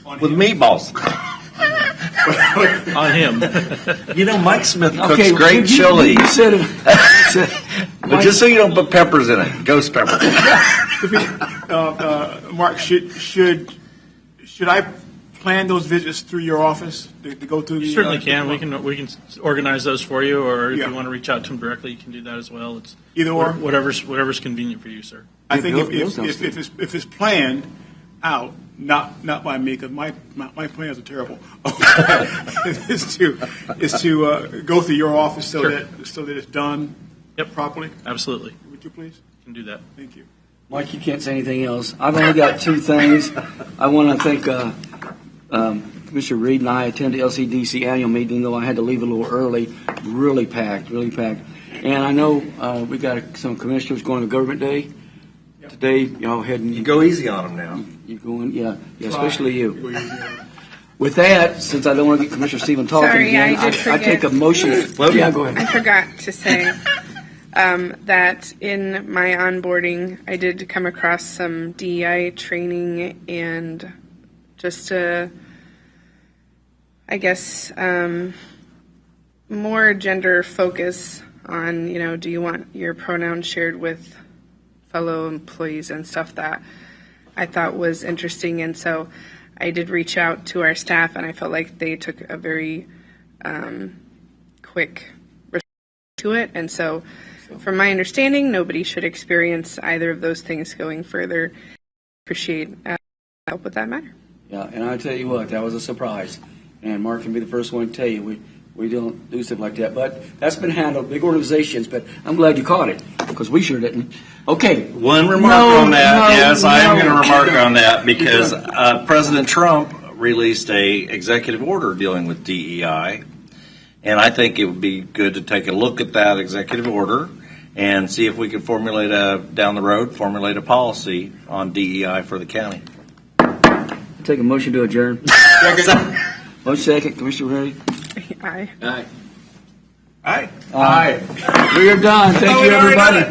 that. With meatballs. On him. Mike Smith cooks great chili. You said it. But just so you don't put peppers in it, ghost peppers. Mark, should I plan those visits through your office to go through the? You certainly can. We can organize those for you, or if Yeah. you want to reach out to them directly, you can do that as well. It's Either or? whatever's convenient for you, sir. I think Bill sounds if it's planned out, not by me, because my plans are terrible. is to go through your office so Sure. that it's done properly. Absolutely. Would you please? Can do that. Thank you. Mike, you can't say anything else. I've only got two things. I want to thank Commissioner Reed and I attended the LCDC annual meeting, though I had to leave a little early. Really packed. And I know we got some commissioners going to Government Day today. Y'all heading. You go easy on them now. You going? Yeah, especially you. With that, since I don't want to get Commissioner Stephen talking Sorry, again, I did I take a motion. Yeah, go ahead. I forgot to say, that in my onboarding, I did come across some DEI training and just I guess, more gender focus on, do you want your pronouns shared with fellow employees and stuff that I thought was interesting. And so I did reach out to our staff, and I felt like they took a very quick response to it. And so from my understanding, nobody should experience either of those things going further. Appreciate help with that matter. Yeah, and I tell you what, that was a surprise. And Mark can be the first one to tell you, we don't do stuff like that. But that's been handled, big organizations, but I'm glad you caught it, because we sure didn't. Okay. One remark on that. Yes, I am going to remark on that because President Trump released a executive order dealing with DEI, and I think it would be good to take a look at that executive order and see if we can formulate a policy on DEI for the county. Take a motion to adjourn. Motion second, Commissioner Ready? Aye. Aye. Aye. We are done. Thank you, everybody.